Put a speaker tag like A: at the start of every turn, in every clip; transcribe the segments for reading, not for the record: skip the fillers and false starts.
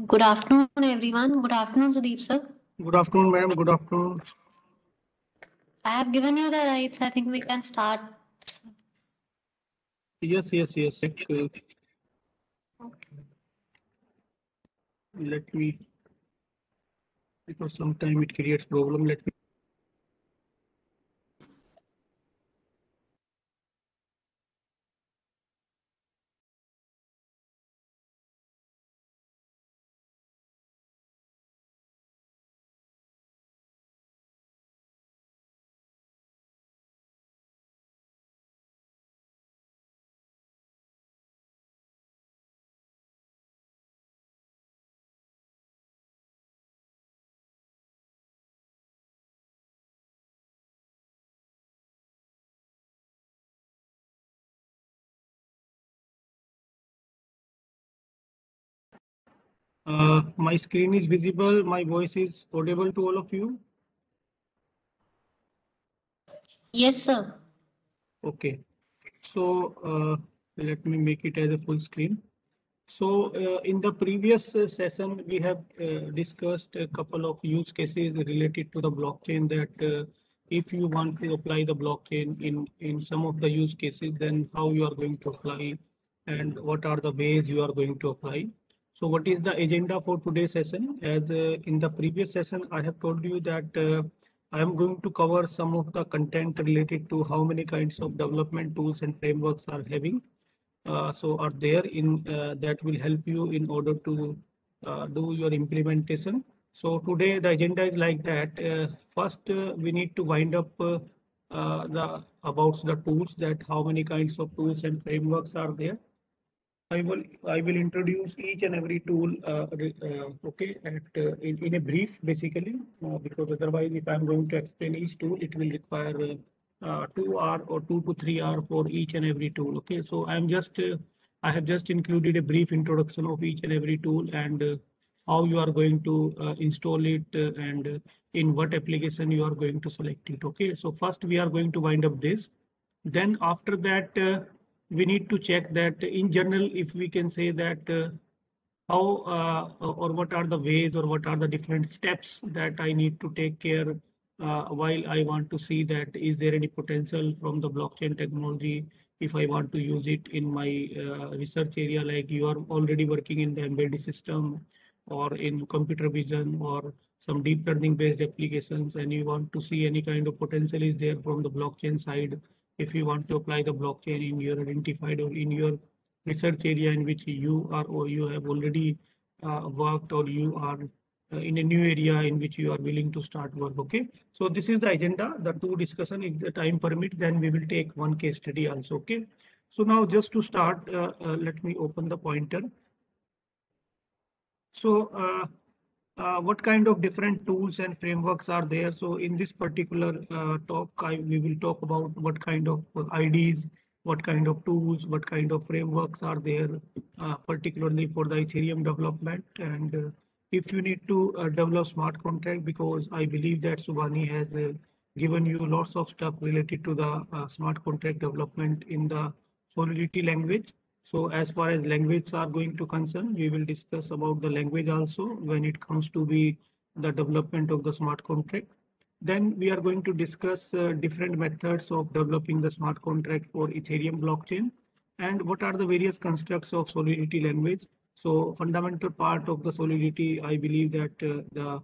A: Good afternoon, everyone. Good afternoon, Sudeep sir.
B: Good afternoon, ma'am. Good afternoon.
A: I have given you the rights. I think we can start.
B: Yes. Let me, because sometimes it creates problem. Let me. My screen is visible. My voice is audible to all of you.
A: Yes, sir.
B: Okay. So let me make it as a full screen. So in the previous session, we have discussed a couple of use cases related to the blockchain that if you want to apply the blockchain in some of the use cases, then how you are going to apply and what are the ways you are going to apply. So what is the agenda for today's session? As in the previous session, I have told you that I am going to cover some of the content related to how many kinds of development tools and frameworks are having. So are there in that will help you in order to do your implementation. So today the agenda is like that. First, we need to wind up the about the tools, that how many kinds of tools and frameworks are there. I will introduce each and every tool, okay, in a brief basically, because otherwise if I'm going to explain each tool, it will require 2 hours or 2 to 3 hours for each and every tool. Okay, so I have just included a brief introduction of each and every tool and how you are going to install it and in what application you are going to select it. Okay, so first we are going to wind up this. Then after that, we need to check that in general, if we can say that how or what are the ways or what are the different steps that I need to take care while I want to see that is there any potential from the blockchain technology if I want to use it in my research area, like you are already working in the embedded system or in computer vision or some deep learning based applications, and you want to see any kind of potential is there from the blockchain side. If you want to apply the blockchain in your identified or in your research area in which you are or you have already worked, or you are in a new area in which you are willing to start work. Okay, so this is the agenda, the two discussion. If the time permit, then we will take one case study also. Okay, so now just to start, let me open the pointer. So what kind of different tools and frameworks are there? So in this particular talk, we will talk about what kind of IDs, what kind of tools, what kind of frameworks are there, particularly for the Ethereum development. And if you need to develop smart contract, because I believe that Subhani has given you lots of stuff related to the smart contract development in the Solidity language. So as far as language are going to concern, we will discuss about the language also when it comes to be the development of the smart contract. Then we are going to discuss different methods of developing the smart contract for Ethereum blockchain and what are the various constructs of Solidity language. So fundamental part of the Solidity, I believe that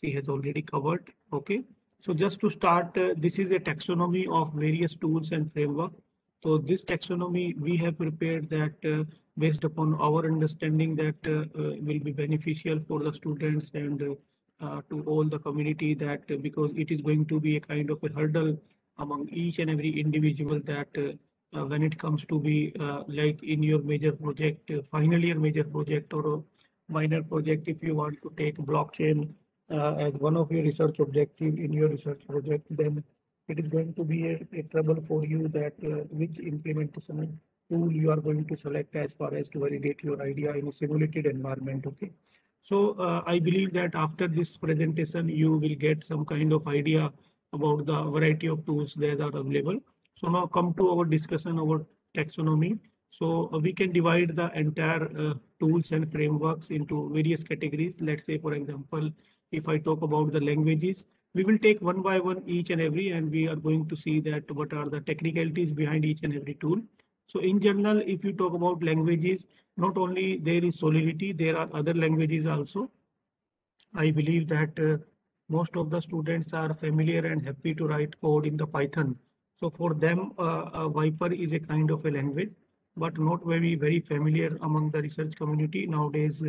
B: she has already covered. Okay. So just to start, this is a taxonomy of various tools and framework. So this taxonomy we have prepared that based upon our understanding that will be beneficial for the students and to all the community, that because it is going to be a kind of a hurdle among each and every individual that when it comes to be like in your major project, final year major project or a minor project, if you want to take blockchain as one of your research objective in your research project, then it is going to be a trouble for you that which implementation tool you are going to select as far as to validate your idea in a simulated environment. Okay. So I believe that after this presentation, you will get some kind of idea about the variety of tools that are available. So now come to our discussion about taxonomy. So we can divide the entire tools and frameworks into various categories. Let's say, for example, if I talk about the languages, we will take one by one each and every, and we are going to see that what are the technicalities behind each and every tool. So in general, if you talk about languages, not only there is Solidity, there are other languages also. I believe that most of the students are familiar and happy to write code in the Python. So for them, Viper is a kind of a language, but not very familiar among the research community nowadays.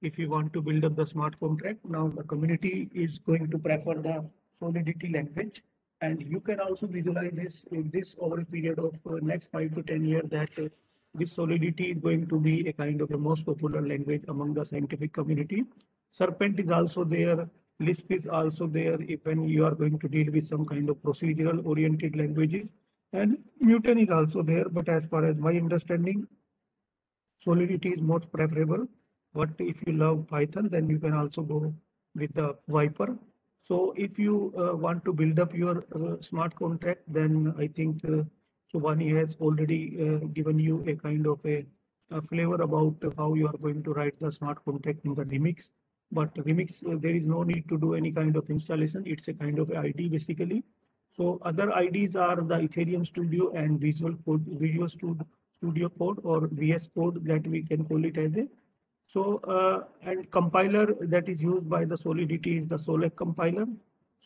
B: If you want to build up the smart contract, now the community is going to prefer the Solidity language, and you can also visualize this over a period of next 5 to 10 years that this Solidity is going to be a kind of a most popular language among the scientific community. Serpent is also there. Lisp is also there if when you are going to deal with some kind of procedural oriented languages. And Muton is also there. But as far as my understanding, Solidity is most preferable. But if you love Python, then you can also go with the Viper. So if you want to build up your smart contract, then I think Shubhani has already given you a kind of a flavor about how you are going to write the smart contract in the Remix. But Remix, there is no need to do any kind of installation. It's a kind of ID basically. So other IDs are the Ethereum Studio and Visual Code, Studio Code or VS Code that we can call it as a. So and compiler that is used by the Solidity is the Solec compiler.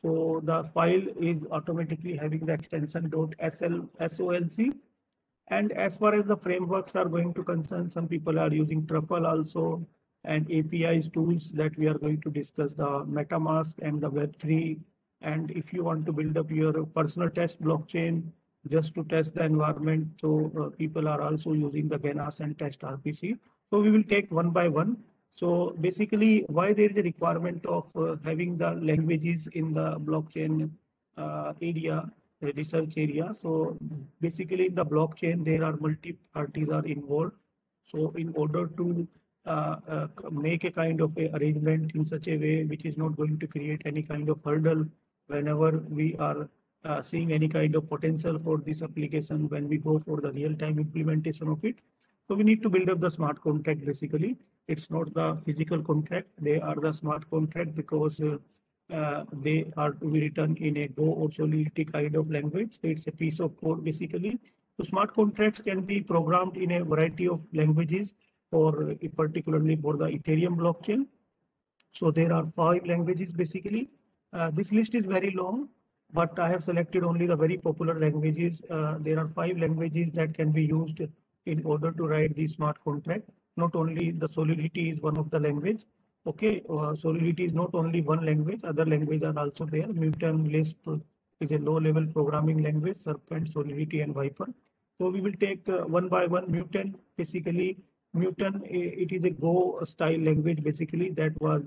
B: So the file is automatically having the extension .solc. And as far as the frameworks are going to concern, some people are using Truffle also, and APIs tools that we are going to discuss, the MetaMask and the Web3. And if you want to build up your personal test blockchain just to test the environment, so people are also using the Ganas and Test RPC. So we will take one by one. So basically, why there is a requirement of having the languages in the blockchain area, the research area. So basically, in the blockchain, there are multi parties are involved. So in order to make a kind of a arrangement in such a way which is not going to create any kind of hurdle whenever we are seeing any kind of potential for this application when we go for the real-time implementation of it. So we need to build up the smart contract basically. It's not the physical contract, they are the smart contract because they are to be written in a Go or Solidity kind of language. So it's a piece of code basically. So smart contracts can be programmed in a variety of languages for particularly for the Ethereum blockchain. So there are 5 languages basically. This list is very long, but I have selected only the very popular languages. There are 5 languages that can be used in order to write the smart contract. Not only the Solidity is one of the language. Okay, Solidity is not only one language, other languages are also there. Muton, Lisp is a low-level programming language, Serpent, Solidity, and Viper. So we will take one by one. Muton, basically, Muton, it is a Go style language basically that was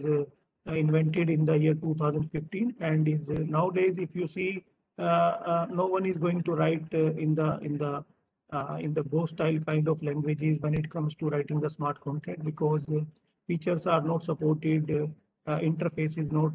B: invented in the year 2015 and is nowadays, if you see, no one is going to write in the Go style kind of languages when it comes to writing the smart contract because features are not supported, interface is not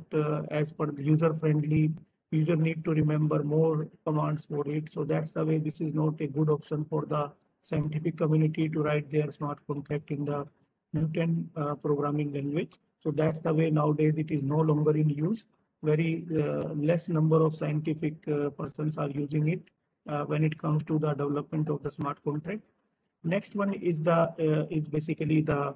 B: as per the user friendly. User need to remember more commands for it. So that's the way this is not a good option for the scientific community to write their smart contract in the Muton programming language. So that's the way nowadays it is no longer in use. Very less number of scientific persons are using it when it comes to the development of the smart contract. Next one is basically the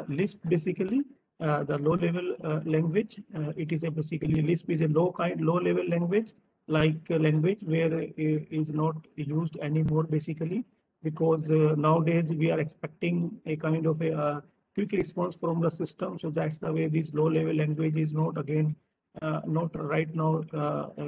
B: Lisp basically. The low-level language. It is basically Lisp is a low-level language, like a language where is not used anymore basically because nowadays we are expecting a kind of a quick response from the system. So that's the way this low-level language is not again not right now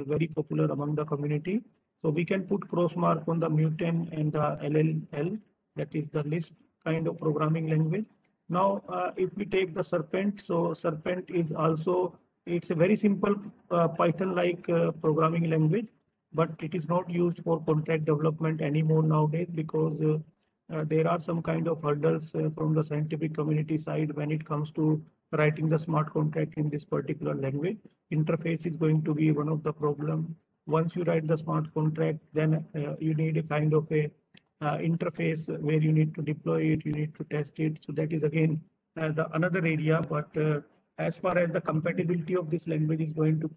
B: very popular among the community. So we can put cross mark on the Muton and the LLL, that is the Lisp kind of programming language. Now, if we take the Serpent, so Serpent is also, it's a very simple Python-like programming language, but it is not used for contract development anymore nowadays because there are some kind of hurdles from the scientific community side when it comes to writing the smart contract in this particular language. Interface is going to be one of the problem. Once you write the smart contract, then you need a kind of a interface where you need to deploy it, you need to test it. So that is again the another area. But as far as the compatibility of this language is going to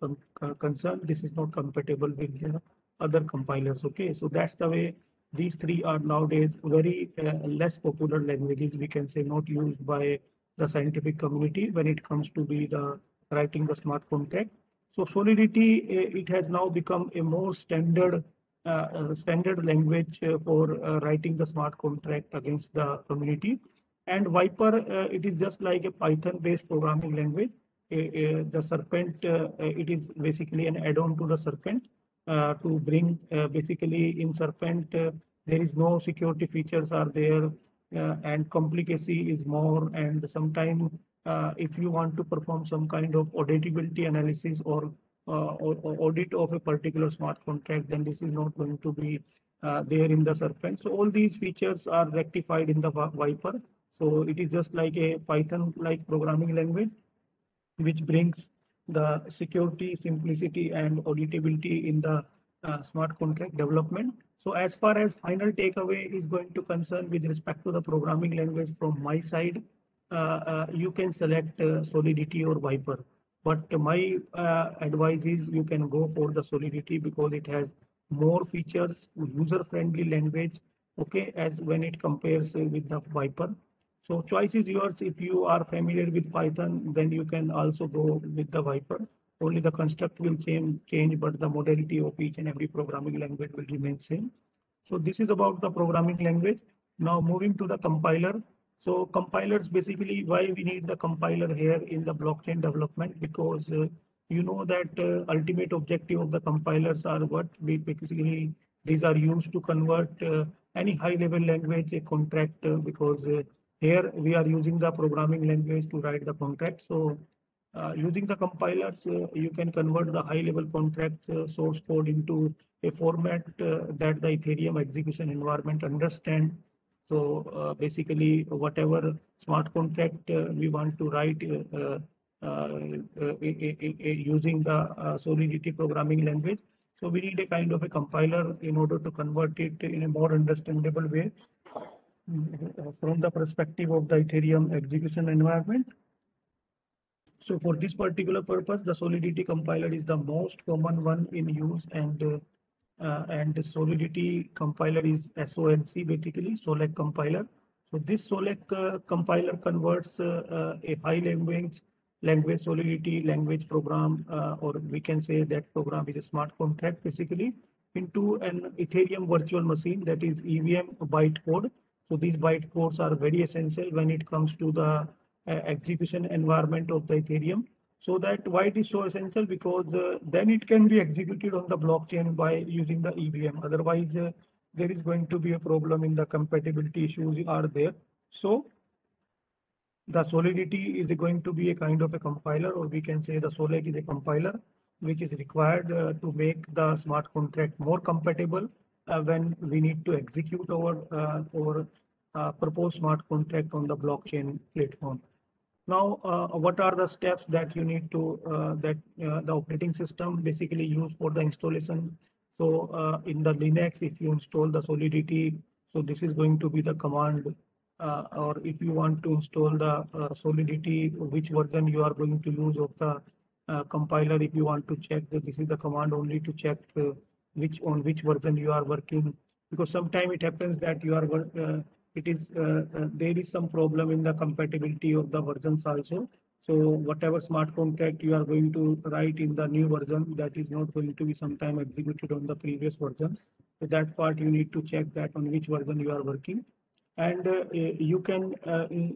B: concern, this is not compatible with the other compilers. Okay, so that's the way these three are nowadays very less popular languages. We can say not used by the scientific community when it comes to be the writing the smart contract. So Solidity, it has now become a more standard language for writing the smart contract against the community. And Viper, it is just like a Python-based programming language. The Serpent, it is basically an add-on to the Serpent to bring basically in Serpent, there is no security features are there and complicacy is more. And sometimes if you want to perform some kind of auditability analysis or audit of a particular smart contract, then this is not going to be there in the Serpent. So all these features are rectified in the Viper. So it is just like a Python-like programming language, which brings the security, simplicity, and auditability in the smart contract development. So as far as final takeaway is going to concern with respect to the programming language from my side, you can select Solidity or Viper. But my advice is you can go for the Solidity because it has more features, user-friendly language, okay, as when it compares with the Viper. So choice is yours. If you are familiar with Python, then you can also go with the Viper. Only the construct will change, but the modality of each and every programming language will remain same. So this is about the programming language. Now moving to the compiler. So compilers, basically why we need the compiler here in the blockchain development, because you know that ultimate objective of the compilers are what we basically, these are used to convert any high level language a contract because here we are using the programming language to write the contract. So using the compilers, you can convert the high level contract source code into a format that the Ethereum execution environment understand. So basically, whatever smart contract we want to write using the Solidity programming language. So we need a kind of a compiler in order to convert it in a more understandable way from the perspective of the Ethereum execution environment. So for this particular purpose, the Solidity compiler is the most common one in use, and the Solidity compiler is SOLC, basically Solec compiler. So this Solec compiler converts a high language Solidity language program, or we can say that program is a smart contract basically, into an Ethereum virtual machine, that is EVM bytecode. So these bytecodes are very essential when it comes to the execution environment of the Ethereum. So that why it is so essential, because then it can be executed on the blockchain by using the EVM. Otherwise, there is going to be a problem in the compatibility issues are there. So the Solidity is going to be a kind of a compiler, or we can say the Solec is a compiler, which is required to make the smart contract more compatible when we need to execute our proposed smart contract on the blockchain platform. Now, what are the steps that you need to, the operating system basically use for the installation? So in the Linux, if you install the Solidity, so this is going to be the command, or if you want to install the Solidity, which version you are going to use of the compiler, if you want to check that this is the command only to check which version you are working, because sometimes it happens that you are there is some problem in the compatibility of the versions also. So whatever smart contract you are going to write in the new version, that is not going to be sometime executed on the previous version. So that part you need to check that on which version you are working. And you can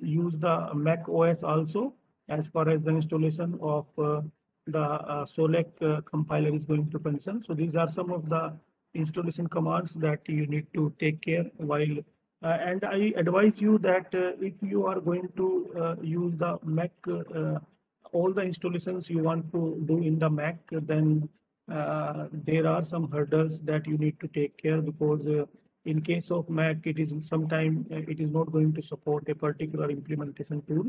B: use the Mac OS also as far as the installation of the Solec compiler is going to concern. So these are some of the installation commands that you need to take care while and I advise you that if you are going to use the Mac, all the installations you want to do in the Mac, then there are some hurdles that you need to take care, because in case of Mac, it is sometimes it is not going to support a particular implementation tool.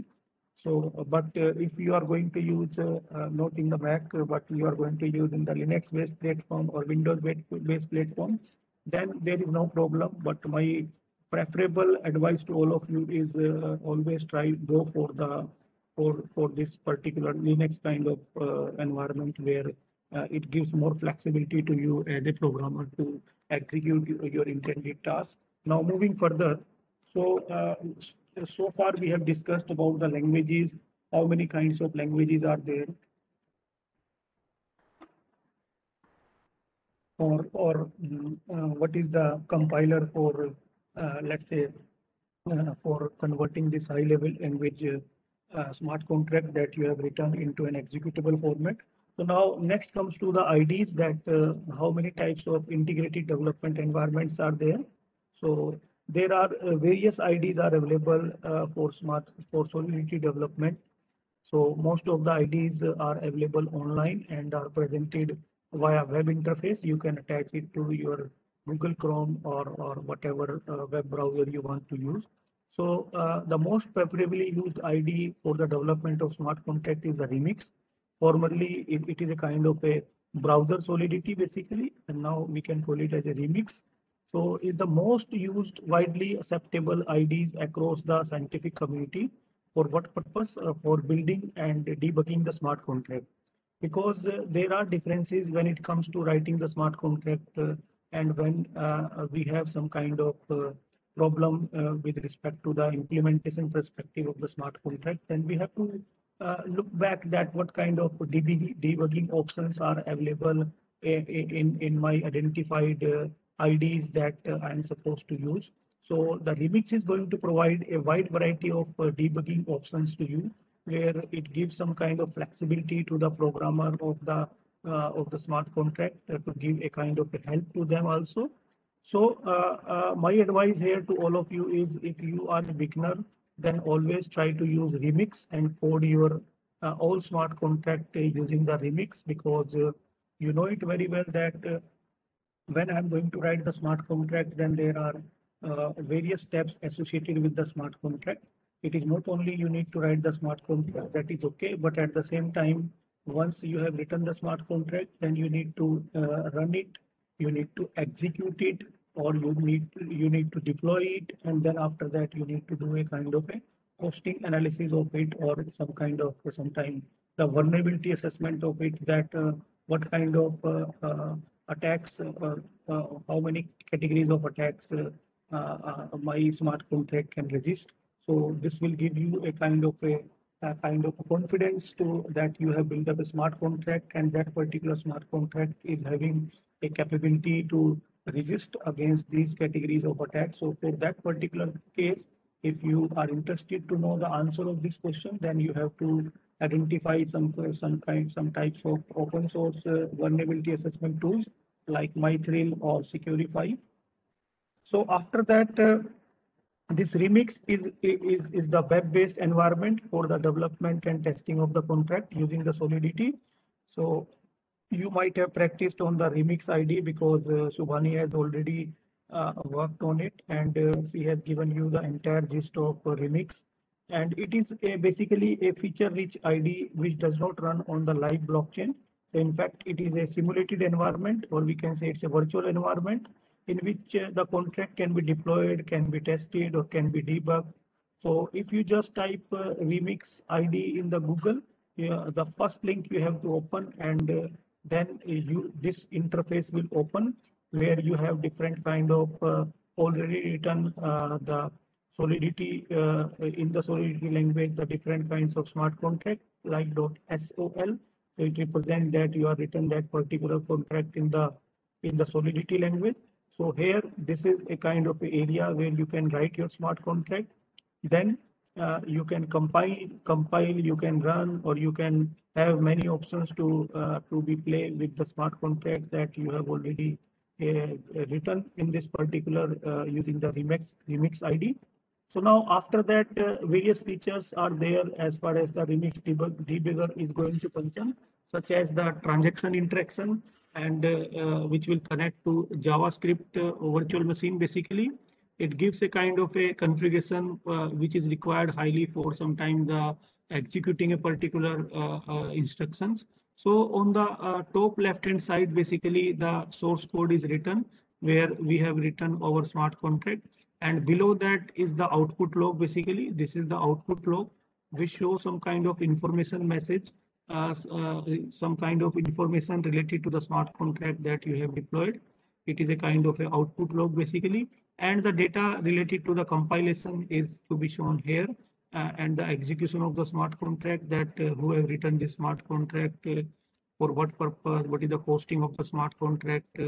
B: So, but if you are going to use not in the Mac, but you are going to use in the Linux-based platform or Windows-based platform, then there is no problem. But my preferable advice to all of you is always go for this particular Linux kind of environment where it gives more flexibility to you as a programmer to execute your intended task. Now moving further, so far we have discussed about the languages, how many kinds of languages are there, what is the compiler for, let's say, for converting this high level language smart contract that you have written into an executable format. So now next comes to the IDs, that how many types of integrated development environments are there. So there are various IDs are available for Solidity development. So most of the IDs are available online and are presented via web interface. You can attach it to your Google Chrome or whatever web browser you want to use. So the most preferably used ID for the development of smart contract is the Remix. Formerly, it is a kind of a browser Solidity basically, and now we can call it as a Remix. So is the most used widely acceptable IDs across the scientific community. For what purpose? For building and debugging the smart contract. Because there are differences when it comes to writing the smart contract and when we have some kind of problem with respect to the implementation perspective of the smart contract, then we have to look back that what kind of debugging options are available in my identified IDs that I am supposed to use. So the Remix is going to provide a wide variety of debugging options to you, where it gives some kind of flexibility to the programmer of the smart contract to give a kind of a help to them also. So my advice here to all of you is, if you are a beginner, then always try to use Remix and code your all smart contract using the Remix, because you know it very well that when I'm going to write the smart contract, then there are various steps associated with the smart contract. It is not only you need to write the smart contract, that is okay, but at the same time, once you have written the smart contract, then you need to run it, you need to execute it, or you need to deploy it, and then after that you need to do a kind of a costing analysis of it, or some kind of sometime the vulnerability assessment of it, that what kind of attacks, how many categories of attacks my smart contract can resist. So this will give you a kind of confidence to that you have built up a smart contract, and that particular smart contract is having a capability to resist against these categories of attacks. So for that particular case, if you are interested to know the answer of this question, then you have to identify some types of open source vulnerability assessment tools like MyThrill or Securify. So after that, this Remix is the web-based environment for the development and testing of the contract using the Solidity. So you might have practiced on the Remix ID, because Subhani has already worked on it, and she has given you the entire gist of Remix. And it is basically a feature-rich ID which does not run on the live blockchain. So in fact, it is a simulated environment, or we can say it's a virtual environment in which the contract can be deployed, can be tested, or can be debugged. So if you just type Remix ID in the Google, the first link you have to open, and then this interface will open, where you have different kind of already written the Solidity in the Solidity language, the different kinds of smart contract like .sol. So it represents that you are written that particular contract in the Solidity language. So here, this is a kind of area where you can write your smart contract. Then you can compile, you can run, or you can have many options to be play with the smart contract that you have already written in this particular using the Remix ID. So now after that, various features are there as far as the Remix debugger is going to concern, such as the transaction interaction, and which will connect to JavaScript virtual machine. Basically, it gives a kind of a configuration which is required highly for sometimes the executing a particular instructions. So on the top left hand side, basically the source code is written, where we have written our smart contract, and below that is the output log. Basically, this is the output log, which shows some kind of information message, some kind of information related to the smart contract that you have deployed. It is a kind of a output log basically, and the data related to the compilation is to be shown here, and the execution of the smart contract, that who have written this smart contract, for what purpose, what is the costing of the smart contract,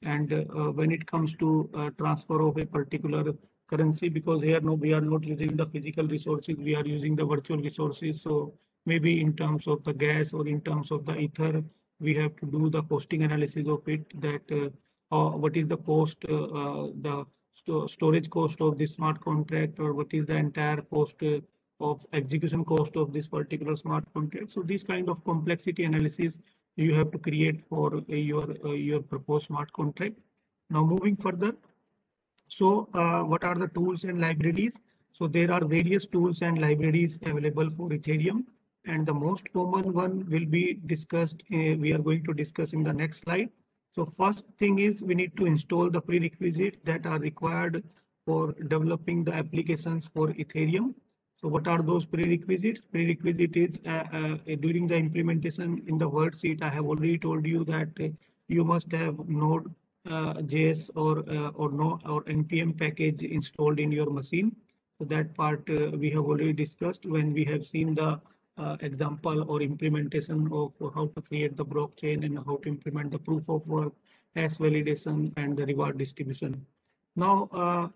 B: and when it comes to transfer of a particular currency, because here no, we are not using the physical resources, we are using the virtual resources. So maybe in terms of the gas or in terms of the ether, we have to do the costing analysis of it, that what is the cost, the storage cost of this smart contract, or what is the entire cost of execution cost of this particular smart contract. So this kind of complexity analysis you have to create for your proposed smart contract. Now moving further, so what are the tools and libraries? So there are various tools and libraries available for Ethereum, and the most common one will be discussed. We are going to discuss in the next slide. So first thing is we need to install the prerequisites that are required for developing the applications for Ethereum. So what are those prerequisites? Prerequisite is during the implementation in the worksheet, I have already told you that you must have Node JS or npm package installed in your machine. So that part we have already discussed when we have seen the example or implementation of how to create the blockchain and how to implement the proof of work, hash validation, and the reward distribution. Now,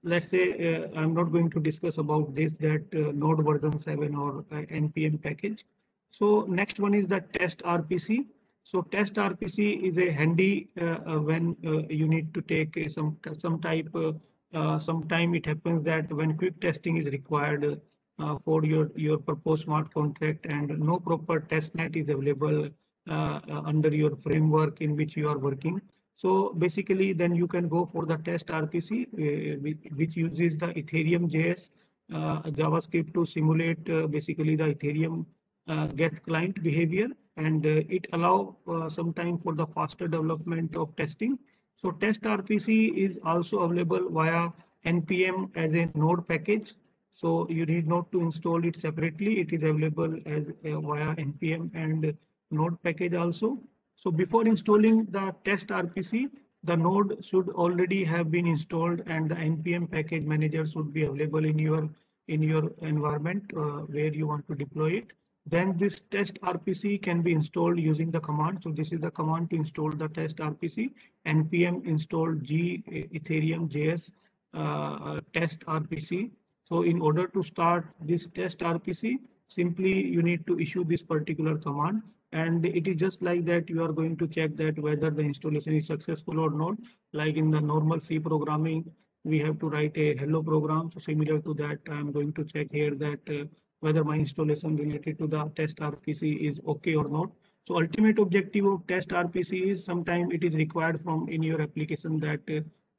B: let's say I'm not going to discuss about this, that Node version 7 or npm package. So next one is the test RPC. So test RPC is a handy when you need to take some type. Sometime it happens that when quick testing is required for your proposed smart contract and no proper testnet is available under your framework in which you are working. So basically, then you can go for the test RPC, which uses the Ethereum JS JavaScript to simulate basically the Ethereum get client behavior, and it allow some time for the faster development of testing. So test RPC is also available via npm as a node package. So you need not to install it separately. It is available as via npm and node package also. So before installing the test RPC, the node should already have been installed, and the npm package manager should be available in your environment where you want to deploy it. Then this test RPC can be installed using the command. So this is the command to install the test RPC. npm install g Ethereum JS test RPC. So in order to start this test RPC, simply you need to issue this particular command. And it is just like that you are going to check that whether the installation is successful or not. Like in the normal C programming, we have to write a hello program. So similar to that, I'm going to check here that whether my installation related to the test RPC is okay or not. So ultimate objective of test RPC is sometimes it is required from in your application that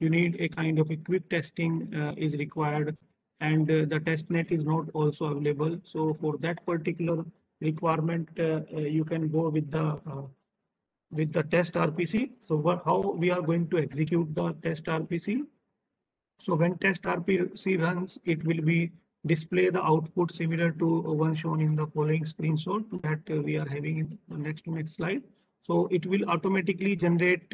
B: you need a kind of a quick testing is required, and the testnet is not also available. So for that particular requirement, you can go with the test RPC. So how we are going to execute the test RPC? So when test RPC runs, it will be display the output similar to one shown in the following screenshot that we are having in the next slide. So it will automatically generate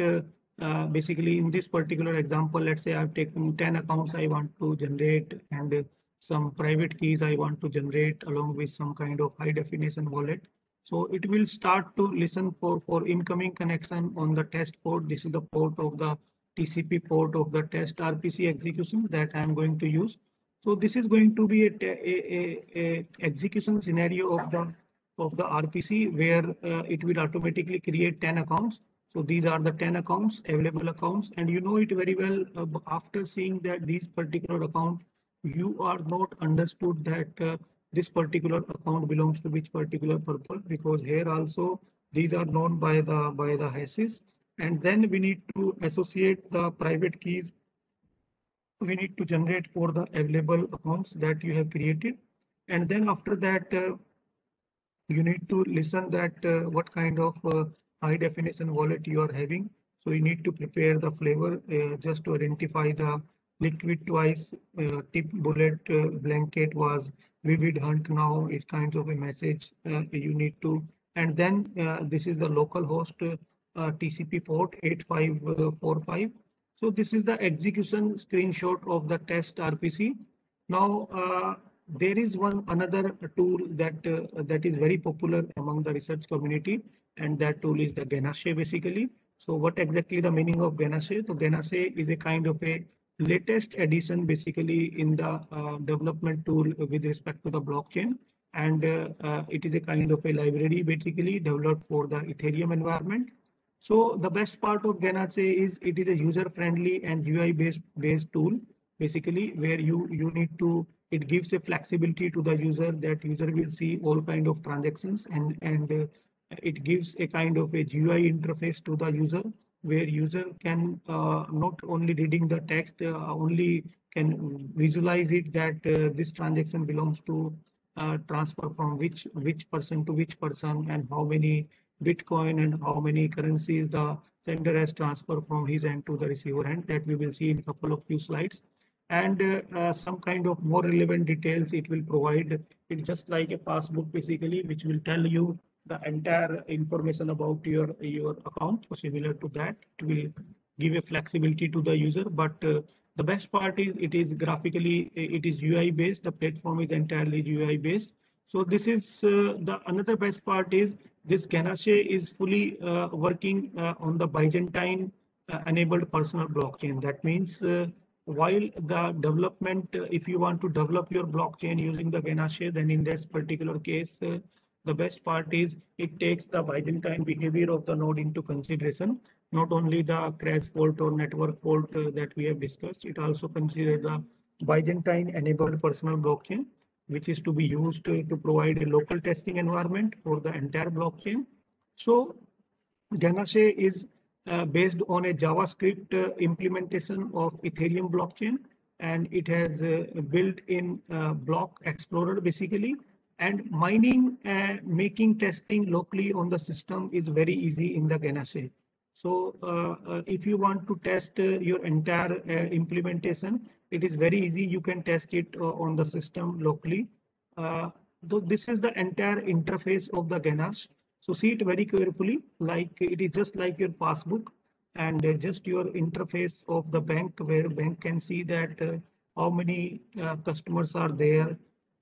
B: basically in this particular example, let's say I've taken 10 accounts I want to generate, and some private keys I want to generate along with some kind of high definition wallet. So it will start to listen for incoming connection on the test port. This is the port of the TCP port of the test RPC execution that I'm going to use. So this is going to be a execution scenario of the RPC where it will automatically create 10 accounts. So these are the 10 accounts, available accounts, and you know it very well after seeing that these particular account, you are not understood that this particular account belongs to which particular purpose, because here also these are known by the hashes. And then we need to associate the private keys we need to generate for the available accounts that you have created. And then after that, you need to listen that what kind of high definition wallet you are having. So you need to prepare the flavor just to identify the liquid twice, tip bullet blanket was vivid hunt now is kind of a message you need to. And then this is the local host TCP port 8545. So this is the execution screenshot of the test RPC. Now there is one another tool that is very popular among the research community, and that tool is the Ganache basically. So what exactly the meaning of Ganache? So Ganache is a kind of a latest addition basically in the development tool with respect to the blockchain, and it is a kind of a library basically developed for the Ethereum environment. So the best part of Ganache is it is a user-friendly and UI based tool basically, where you need to, it gives a flexibility to the user that user will see all kind of transactions, and it gives a kind of a GUI interface to the user where user can not only reading the text, only can visualize it that this transaction belongs to transfer from which person to which person, and how many Bitcoin and how many currencies the sender has transferred from his end to the receiver end. That we will see in a couple of few slides. And some kind of more relevant details it will provide. It's just like a passbook basically, which will tell you the entire information about your account. So similar to that, it will give a flexibility to the user. But the best part is it is graphically, it is UI based. The platform is entirely UI based. So this is the another best part is this Ganache is fully working on the Byzantine enabled personal blockchain. That means while the development, if you want to develop your blockchain using the Ganache, then in this particular case, the best part is it takes the Byzantine behavior of the node into consideration. Not only the crash fault or network fault that we have discussed, it also considers the Byzantine enabled personal blockchain, which is to be used to provide a local testing environment for the entire blockchain. So Ganache is based on a JavaScript implementation of Ethereum blockchain, and it has built-in block explorer basically. And mining and making testing locally on the system is very easy in the Ganache. So if you want to test your entire implementation, it is very easy. You can test it on the system locally. So this is the entire interface of the Ganache. So see it very carefully, like it is just like your passbook and just your interface of the bank, where bank can see that how many customers are there.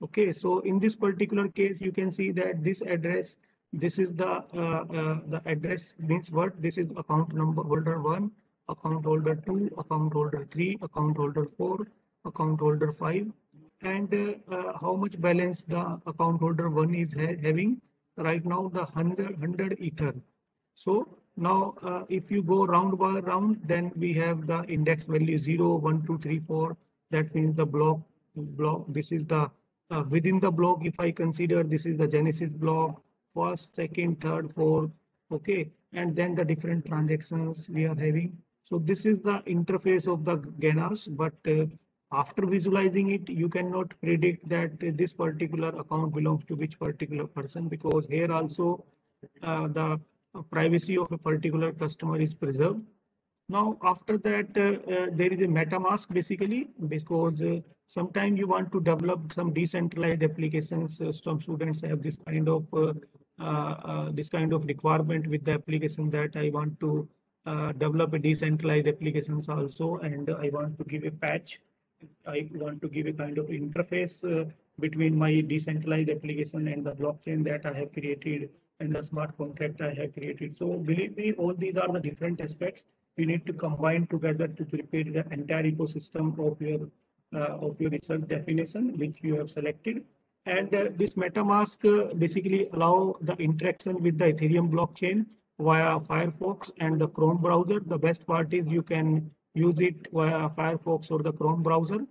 B: Okay, so in this particular case, you can see that this address, this is the address means what? This is account number holder 1, account holder 2, account holder 3, account holder 4, account holder 5, and how much balance the account holder 1 is having right now, the 100 ether. So now if you go round by round, then we have the index value 0, 1, 2, 3, 4. That means the block. This is the within the block. If I consider this is the Genesis block, first, second, third, fourth. Okay, and then the different transactions we are having. So this is the interface of the Ganache, but after visualizing it, you cannot predict that this particular account belongs to which particular person, because here also the privacy of a particular customer is preserved. Now, after that, there is a MetaMask basically, because sometimes you want to develop some decentralized applications. Some students have this kind of requirement with the application that I want to develop a decentralized applications also, and I want to give a patch. I want to give a kind of interface between my decentralized application and the blockchain that I have created and the smart contract I have created. So believe me, all these are the different aspects you need to combine together to prepare the entire ecosystem of your research definition, which you have selected. And this MetaMask basically allow the interaction with the Ethereum blockchain via Firefox and the Chrome browser. The best part is you can use it via Firefox or the Chrome browser,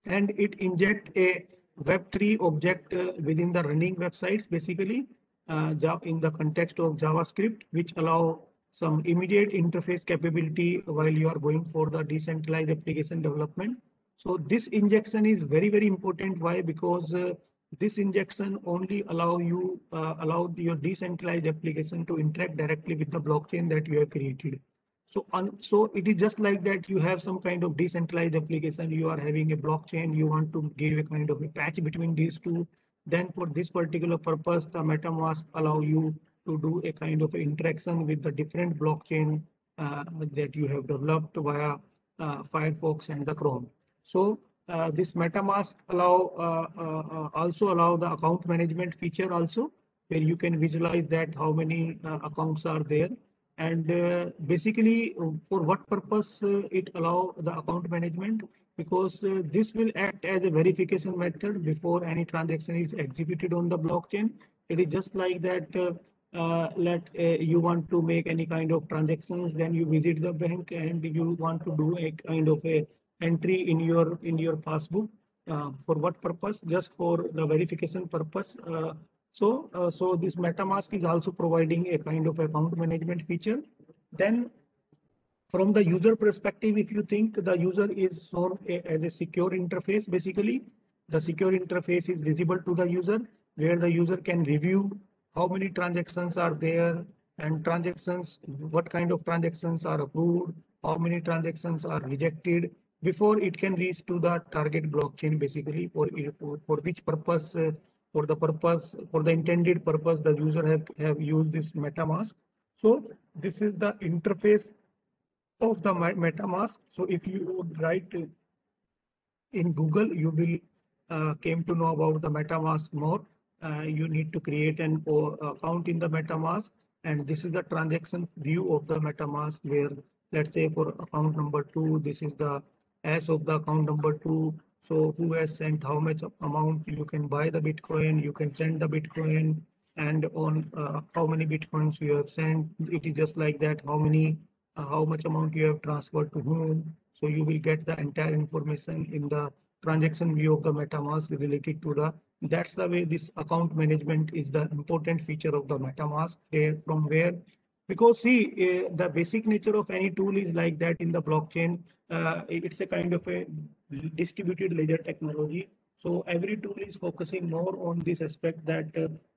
B: and it inject a Web3 object within the running websites, basically in the context of JavaScript, which allow some immediate interface capability while you are going for the decentralized application development. So this injection is very, very important. Why? Because this injection only allow your decentralized application to interact directly with the blockchain that you have created. So it is just like that. You have some kind of decentralized application. You are having a blockchain. You want to give a kind of a patch between these two. Then for this particular purpose, the MetaMask allow you to do a kind of interaction with the different blockchain that you have developed via Firefox and the Chrome. So this MetaMask also allow the account management feature also, where you can visualize that how many accounts are there. And basically, for what purpose it allow the account management? Because this will act as a verification method before any transaction is executed on the blockchain. It is just like that. Let you want to make any kind of transactions, then you visit the bank and you want to do a kind of a entry in your passbook. For what purpose? Just for the verification purpose. So this MetaMask is also providing a kind of account management feature. Then from the user perspective, if you think the user is shown as a secure interface, basically the secure interface is visible to the user, where the user can review how many transactions are there and transactions, what kind of transactions are approved, how many transactions are rejected before it can reach to the target blockchain, basically for which purpose, for the intended purpose, the user have used this MetaMask. So this is the interface of the MetaMask. So if you would write in Google, you will came to know about the MetaMask more. You need to create an account in the MetaMask, and this is the transaction view of the MetaMask, where let's say for account number 2, this is the as of the account number 2. So who has sent how much amount? You can buy the Bitcoin, you can send the Bitcoin, and on how many Bitcoins you have sent. It is just like that. How much amount you have transferred to whom. So you will get the entire information in the transaction view of the MetaMask related to the. That's the way this account management is the important feature of the MetaMask. From where, because see, the basic nature of any tool is like that in the blockchain. It's a kind of a distributed ledger technology. So every tool is focusing more on this aspect, that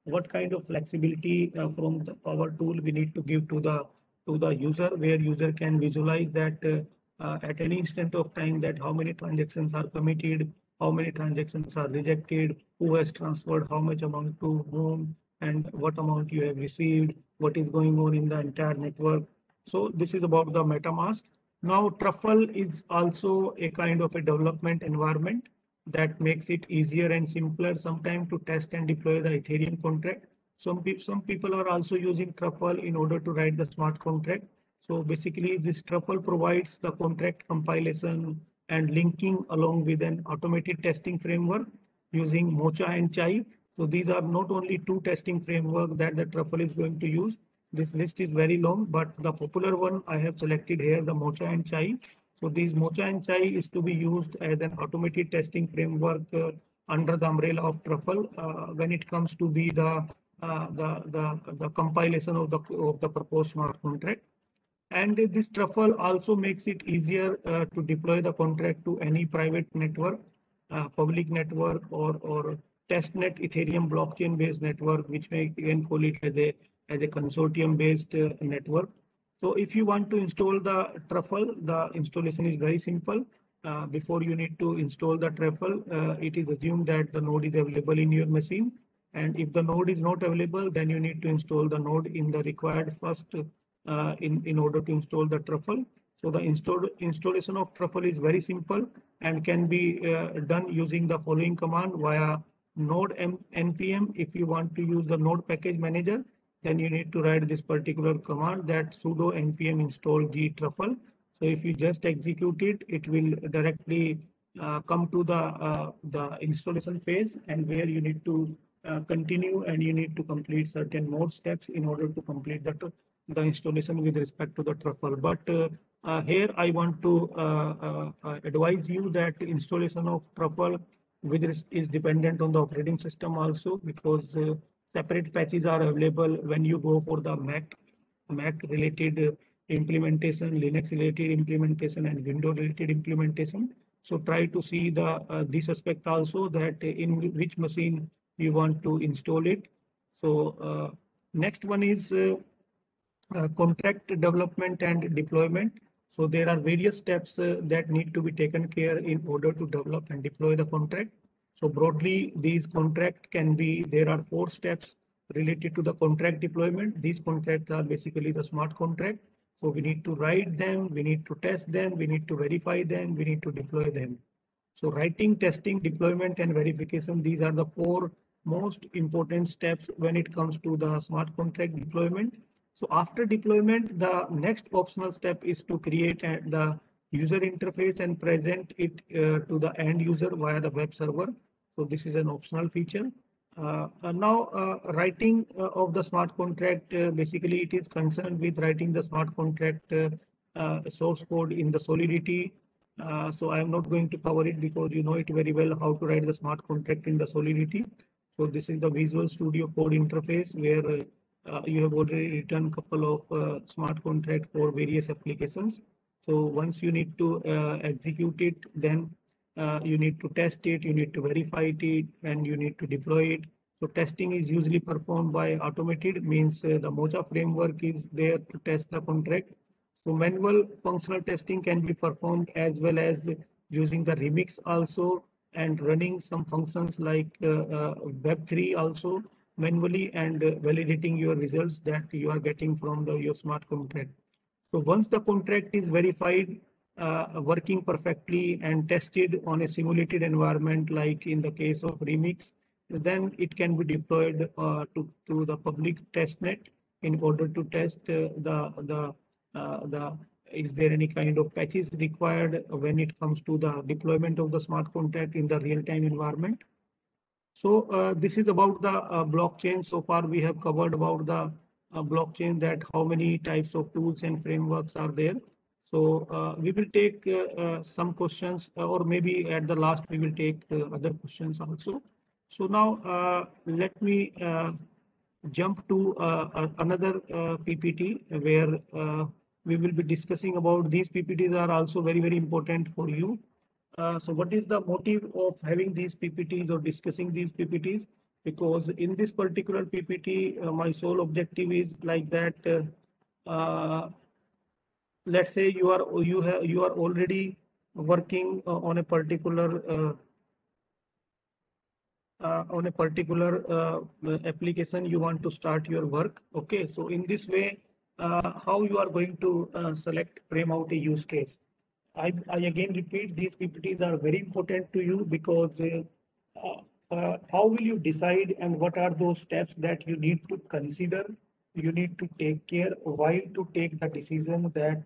B: what kind of flexibility from our tool we need to give to the user, where user can visualize that at any instant of time that how many transactions are committed, how many transactions are rejected, who has transferred how much amount to whom, and what amount you have received, what is going on in the entire network. So this is about the MetaMask. Now Truffle is also a kind of a development environment that makes it easier and simpler sometimes to test and deploy the Ethereum contract. Some people are also using Truffle in order to write the smart contract. So basically this Truffle provides the contract compilation and linking along with an automated testing framework using Mocha and Chai. So these are not only two testing frameworks that the Truffle is going to use. This list is very long, but the popular one I have selected here, the Mocha and Chai. So these Mocha and Chai is to be used as an automated testing framework under the umbrella of Truffle when it comes to be the compilation of the proposed smart contract. And this Truffle also makes it easier to deploy the contract to any private network, public network, or testnet Ethereum blockchain based network, which may again call it as a consortium based network. So if you want to install the Truffle, the installation is very simple. Before you need to install the Truffle, it is assumed that the node is available in your machine. And if the node is not available, then you need to install the node in the required first in order to install the Truffle. So the installation of Truffle is very simple and can be done using the following command via node npm. If you want to use the node package manager, then you need to write this particular command, that sudo npm install gtruffle. So if you just execute it, it will directly come to the installation phase, and where you need to continue and you need to complete certain more steps in order to complete the installation with respect to the Truffle. But here I want to advise you that installation of Truffle is dependent on the operating system also, because separate patches are available when you go for the Mac related implementation, Linux related implementation, and Windows related implementation. So try to see this aspect also, that in which machine you want to install it. So next one is contract development and deployment. So there are various steps that need to be taken care in order to develop and deploy the contract. So broadly, these contract can be, there are 4 steps related to the contract deployment. These contracts are basically the smart contract. So we need to write them, we need to test them, we need to verify them, we need to deploy them. So writing, testing, deployment, and verification, these are the 4 most important steps when it comes to the smart contract deployment. So after deployment, the next optional step is to create the user interface and present it to the end user via the web server. So this is an optional feature. Now, writing of the smart contract, basically it is concerned with writing the smart contract source code in the Solidity. So I am not going to cover it because you know it very well how to write the smart contract in the Solidity. So this is the Visual Studio Code interface where you have already written a couple of smart contract for various applications. So once you need to execute it, then you need to test it, you need to verify it, and you need to deploy it. So testing is usually performed by automated, means the Mocha framework is there to test the contract. So manual functional testing can be performed as well as using the Remix also, and running some functions like Web3 also manually, and validating your results that you are getting from your smart contract. So once the contract is verified, working perfectly and tested on a simulated environment, like in the case of Remix, then it can be deployed to the public testnet in order to test the is there any kind of patches required when it comes to the deployment of the smart contract in the real-time environment. So this is about the blockchain. So far we have covered about the blockchain, that how many types of tools and frameworks are there. So we will take some questions, or maybe at the last we will take other questions also. So now let me jump to another PPT where we will be discussing about these PPTs are also very, very important for you. So what is the motive of having these PPTs or discussing these PPTs? Because in this particular PPT, my sole objective is like that. Let's say you are already working on a particular application. You want to start your work. Okay, so in this way, how you are going to select, frame out a use case. I again repeat, these PPTs are very important to you because how will you decide and what are those steps that you need to consider, you need to take care while to take the decision that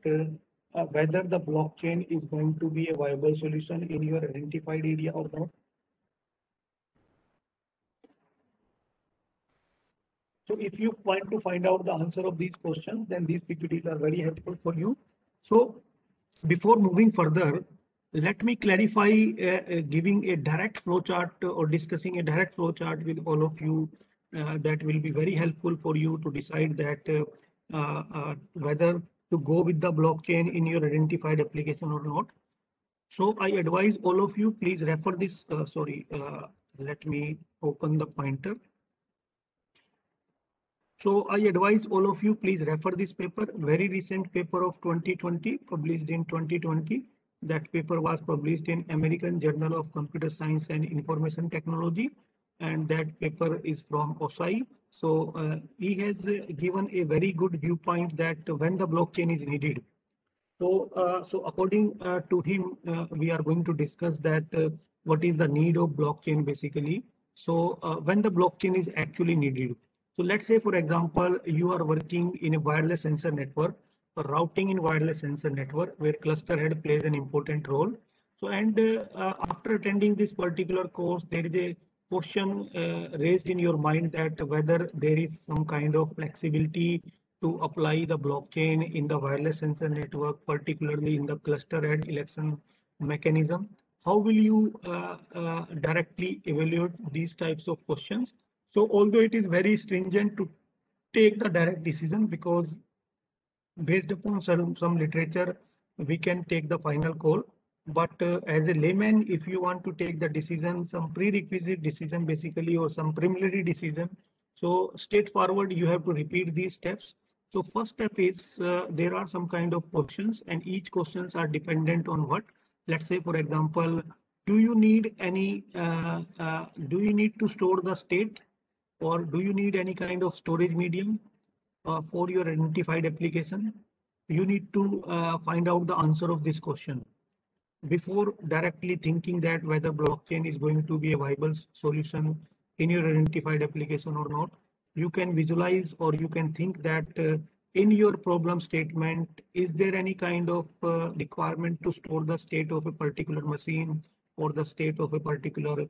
B: whether the blockchain is going to be a viable solution in your identified area or not. So if you want to find out the answer of these questions, then these PPTs are very helpful for you. So before moving further, let me clarify giving a direct flowchart or discussing a direct flowchart with all of you that will be very helpful for you to decide that whether to go with the blockchain in your identified application or not. So I advise all of you, please refer this. Let me open the pointer. So I advise all of you, please refer this paper, very recent paper of 2020, published in 2020. That paper was published in American Journal of Computer Science and Information Technology, and that paper is from OSI. So he has given a very good viewpoint that when the blockchain is needed. So, according to him, we are going to discuss that what is the need of blockchain basically. So when the blockchain is actually needed. So let's say, for example, you are working in a wireless sensor network, or routing in wireless sensor network, where cluster head plays an important role. So, and after attending this particular course, there is a question raised in your mind that whether there is some kind of flexibility to apply the blockchain in the wireless sensor network, particularly in the cluster head election mechanism. How will you directly evaluate these types of questions? So although it is very stringent to take the direct decision, because based upon some literature, we can take the final call. But as a layman, if you want to take the decision, some prerequisite decision basically, or some preliminary decision, so straightforward, you have to repeat these steps. So first step is there are some kind of questions and each questions are dependent on what. Let's say, for example, do you need do you need to store the state, or do you need any kind of storage medium for your identified application? You need to find out the answer of this question before directly thinking that whether blockchain is going to be a viable solution in your identified application or not. You can visualize or you can think that in your problem statement, is there any kind of requirement to store the state of a particular machine or the state of a particular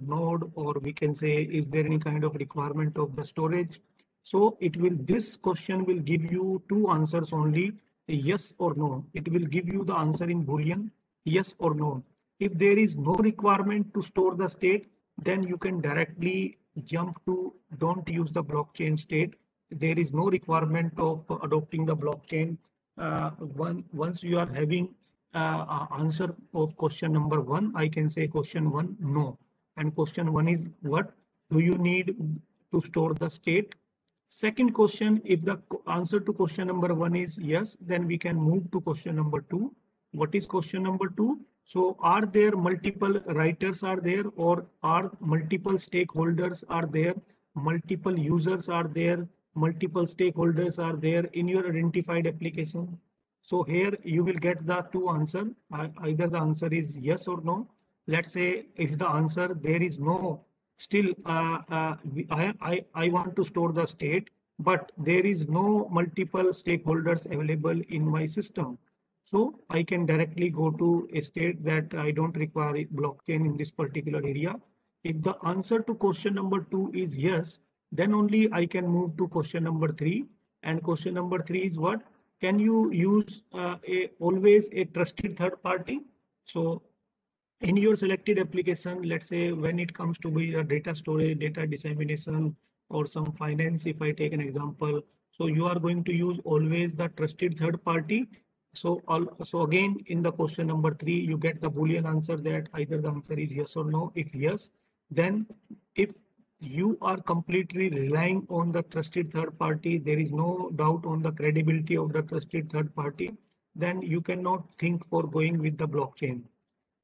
B: node, or we can say, is there any kind of requirement of the storage? So this question will give you two answers only, yes or no. It will give you the answer in Boolean, yes or no. If there is no requirement to store the state, then you can directly jump to don't use the blockchain state. There is no requirement of adopting the blockchain. Once you are having answer of question number one, I can say question one, no. And question one is what? Do you need to store the state? Second question, if the answer to question number one is yes, then we can move to question number two. What is question number two? So are there multiple writers are there, or are multiple stakeholders are there, multiple users are there, multiple stakeholders are there in your identified application? So here you will get the two answers. Either the answer is yes or no. Let's say if the answer there is no, still I want to store the state, but there is no multiple stakeholders available in my system. So I can directly go to a state that I don't require a blockchain in this particular area. If the answer to question number two is yes, then only I can move to question number three. And question number three is what? Can you use always a trusted third party? So in your selected application, let's say when it comes to be a data storage, data dissemination, or some finance, if I take an example, so you are going to use always the trusted third party. So again, in the question number three, you get the Boolean answer that either the answer is yes or no. If yes, then if you are completely relying on the trusted third party, there is no doubt on the credibility of the trusted third party, then you cannot think for going with the blockchain.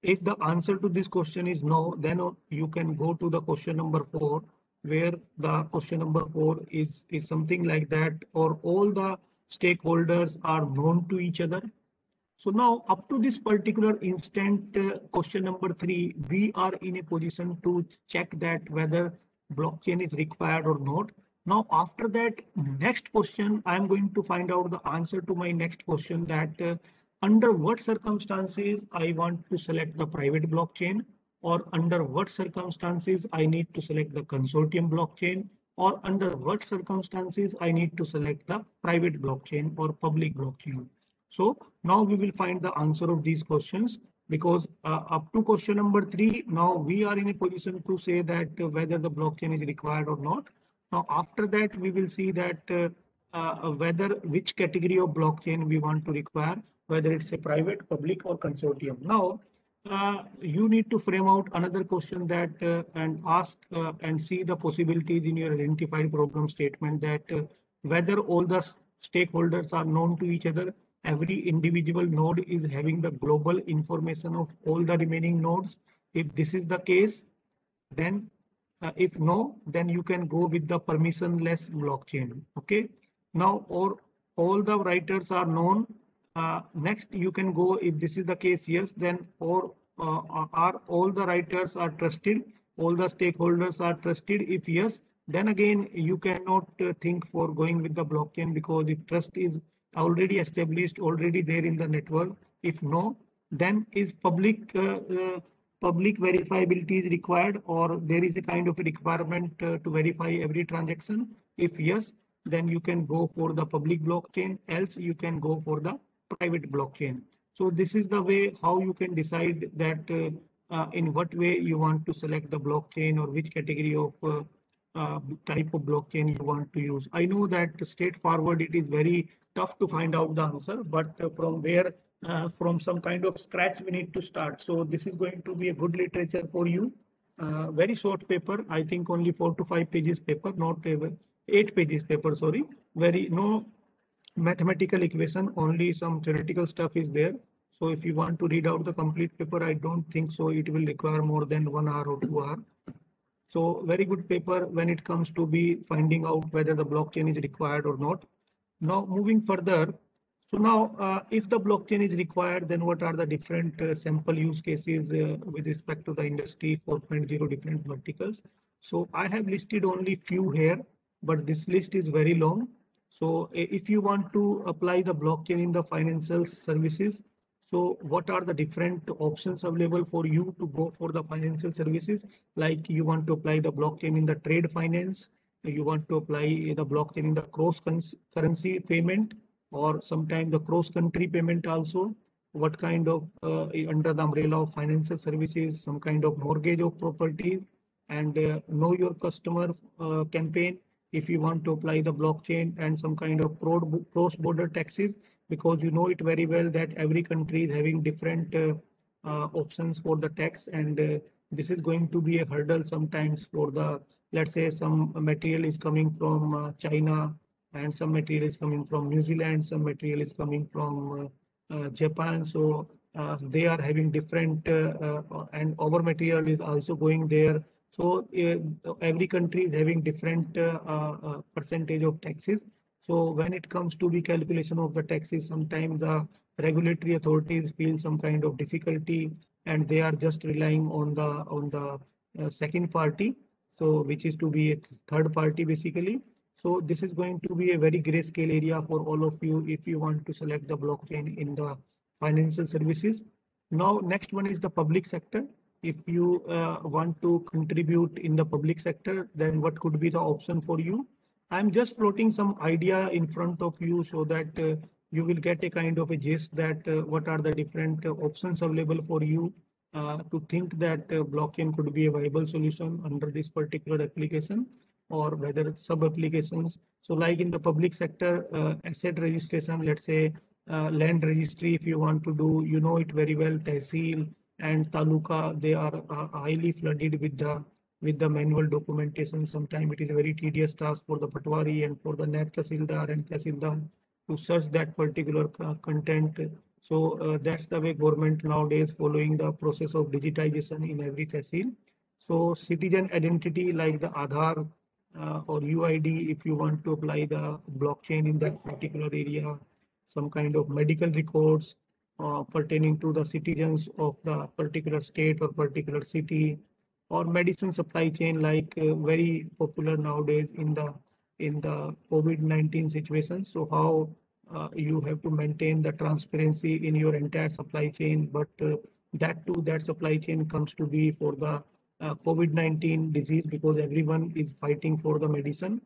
B: If the answer to this question is no, then you can go to the question number four, where the question number four is something like that, or all the stakeholders are known to each other. So now up to this particular instant, question number three, we are in a position to check that whether blockchain is required or not. Now, after that, next question, I'm going to find out the answer to my next question, that under what circumstances I want to select the private blockchain, or under what circumstances I need to select the consortium blockchain, or under what circumstances I need to select the private blockchain or public blockchain. So now we will find the answer of these questions, because up to question number three, now we are in a position to say that whether the blockchain is required or not. Now, after that, we will see that whether which category of blockchain we want to require, whether it's a private, public, or consortium. Now, you need to frame out another question that and ask and see the possibilities in your identified problem statement, that whether all the stakeholders are known to each other. Every individual node is having the global information of all the remaining nodes. If this is the case, then if no, then you can go with the permissionless blockchain. Okay. Now, or all the writers are known. Next, you can go, if this is the case, yes, then or are all the writers are trusted, all the stakeholders are trusted. If yes, then again you cannot think for going with the blockchain, because if trust is already established, already there in the network. If no, then is public verifiability is required, or there is a kind of a requirement to verify every transaction. If yes, then you can go for the public blockchain, else you can go for the private blockchain. So this is the way how you can decide that in what way you want to select the blockchain, or which category of type of blockchain you want to use. I know that straightforward, it is very tough to find out the answer, but from where from some kind of scratch we need to start. So this is going to be a good literature for you. Very short paper, I think only 4 to 5 pages paper, not a 8 pages paper, sorry, no mathematical equation, only some theoretical stuff is there. So if you want to read out the complete paper, I don't think so it will require more than 1 hour or 2 hours. So very good paper when it comes to be finding out whether the blockchain is required or not. Now moving further, so now if the blockchain is required, then what are the different sample use cases with respect to the industry 4.0 different verticals? So I have listed only few here, but this list is very long. So if you want to apply the blockchain in the financial services, so what are the different options available for you to go for the financial services? Like you want to apply the blockchain in the trade finance, you want to apply the blockchain in the cross currency payment, or sometimes the cross country payment also. What kind of under the umbrella of financial services, some kind of mortgage of property, and know your customer campaign. If you want to apply the blockchain and some kind of cross border taxes, because you know it very well that every country is having different options for the tax, and this is going to be a hurdle sometimes for the, let's say some material is coming from China, and some material is coming from New Zealand, some material is coming from Japan. So they are having different, and our material is also going there. So every country is having different percentage of taxes. So when it comes to the calculation of the taxes, sometimes the regulatory authorities feel some kind of difficulty, and they are just relying on the second party, so which is to be a third party basically. So this is going to be a very grayscale area for all of you if you want to select the blockchain in the financial services. Now, next one is the public sector. If you want to contribute in the public sector, then what could be the option for you? I'm just floating some idea in front of you so that you will get a kind of a gist that what are the different options available for you to think that blockchain could be a viable solution under this particular application, or whether sub applications. So like in the public sector, asset registration, let's say land registry, if you want to do, you know it very well, Tehsil and Taluka, they are highly flooded with the manual documentation. Sometimes it is a very tedious task for the Patwari and for the NAT Tahsildar and Tahsildar to search that particular content. So that's the way government nowadays following the process of digitization in every Tehsil. So citizen identity like the Aadhaar or UID, if you want to apply the blockchain in that particular area, some kind of medical records pertaining to the citizens of the particular state or particular city, or medicine supply chain, like very popular nowadays in the COVID-19 situation. So how you have to maintain the transparency in your entire supply chain, but that supply chain comes to be for the COVID-19 disease, because everyone is fighting for the medicine.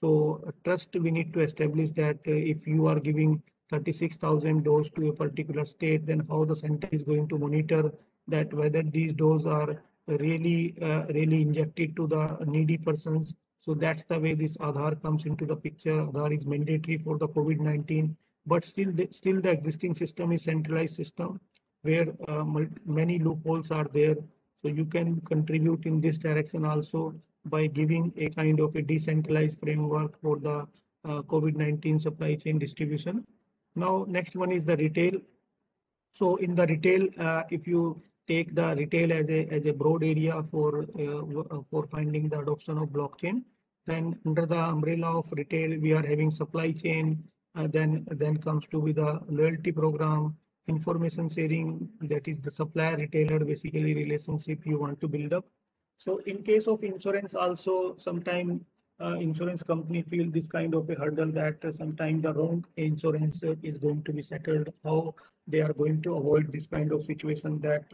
B: So trust we need to establish that if you are giving 36,000 doses to a particular state, then how the center is going to monitor that whether these doses are really injected to the needy persons. So that's the way this Aadhaar comes into the picture. Aadhaar is mandatory for the COVID-19, but still the existing system is centralized system where many loopholes are there. So you can contribute in this direction also by giving a kind of a decentralized framework for the COVID-19 supply chain distribution. Now, next one is the retail. So in the retail, if you take the retail as a broad area for finding the adoption of blockchain, then under the umbrella of retail, we are having supply chain. Then comes to be the loyalty program, information sharing, that is the supplier retailer basically relationship you want to build up. So in case of insurance also, sometimes insurance company feel this kind of a hurdle that sometimes the wrong insurance is going to be settled. How they are going to avoid this kind of situation, that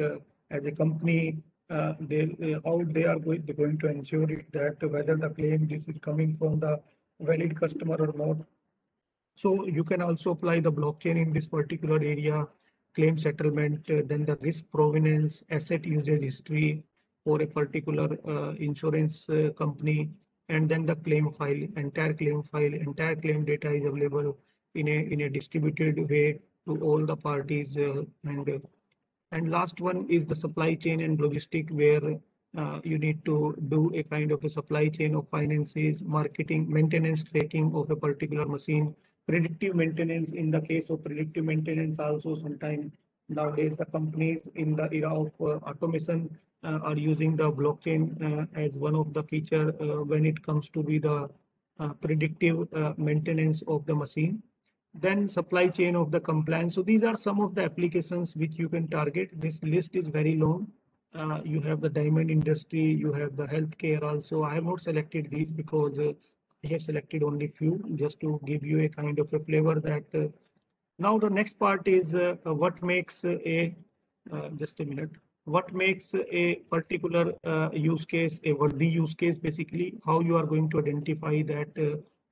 B: as a company, how they are going to ensure it that whether the claim this is coming from the valid customer or not. So you can also apply the blockchain in this particular area, claim settlement, then the risk provenance, asset usage history for a particular insurance company, and then the claim file, entire claim data is available in a distributed way to all the parties. And last one is the supply chain and logistic, where You need to do a kind of a supply chain of finances, marketing, maintenance, tracking of a particular machine, predictive maintenance. In the case of predictive maintenance, also sometimes nowadays the companies in the era of automation are using the blockchain as one of the feature when it comes to be the predictive maintenance of the machine. Then supply chain of the compliance. So these are some of the applications which you can target. This list is very long. You have the diamond industry, you have the healthcare also. I have not selected these because I have selected only few just to give you a kind of a flavor that now the next part is what makes just a minute, what makes a particular use case a worthy use case, basically how you are going to identify that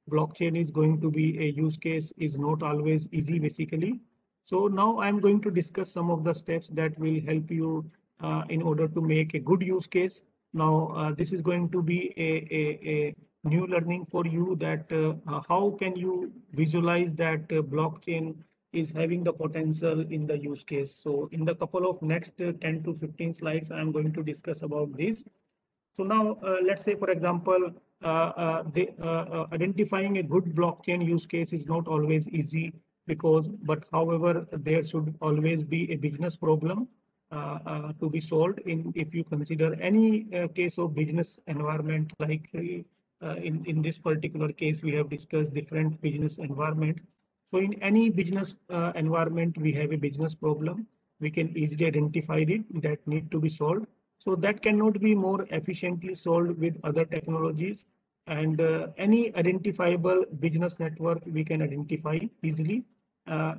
B: blockchain is going to be a use case is not always easy basically. So now I'm going to discuss some of the steps that will help you in order to make a good use case. Now this is going to be a new learning for you that how can you visualize that blockchain is having the potential in the use case. So in the couple of next 10 to 15 slides, I'm going to discuss about this. So now let's say, for example, identifying a good blockchain use case is not always easy but however, there should always be a business problem to be solved if you consider any case of business environment like in this particular case, we have discussed different business environment. So in any business environment, we have a business problem. We can easily identify it that need to be solved. So that cannot be more efficiently solved with other technologies. And any identifiable business network we can identify easily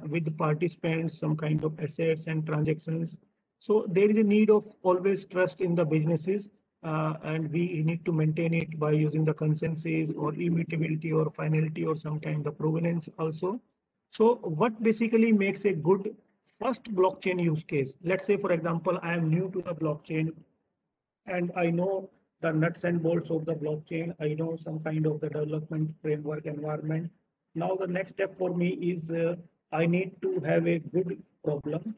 B: with participants, some kind of assets and transactions. So there is a need of always trust in the businesses and we need to maintain it by using the consensus or immutability or finality or sometimes the provenance also. So what basically makes a good first blockchain use case? Let's say, for example, I am new to the blockchain and I know the nuts and bolts of the blockchain. I know some kind of the development framework environment. Now the next step for me is I need to have a good problem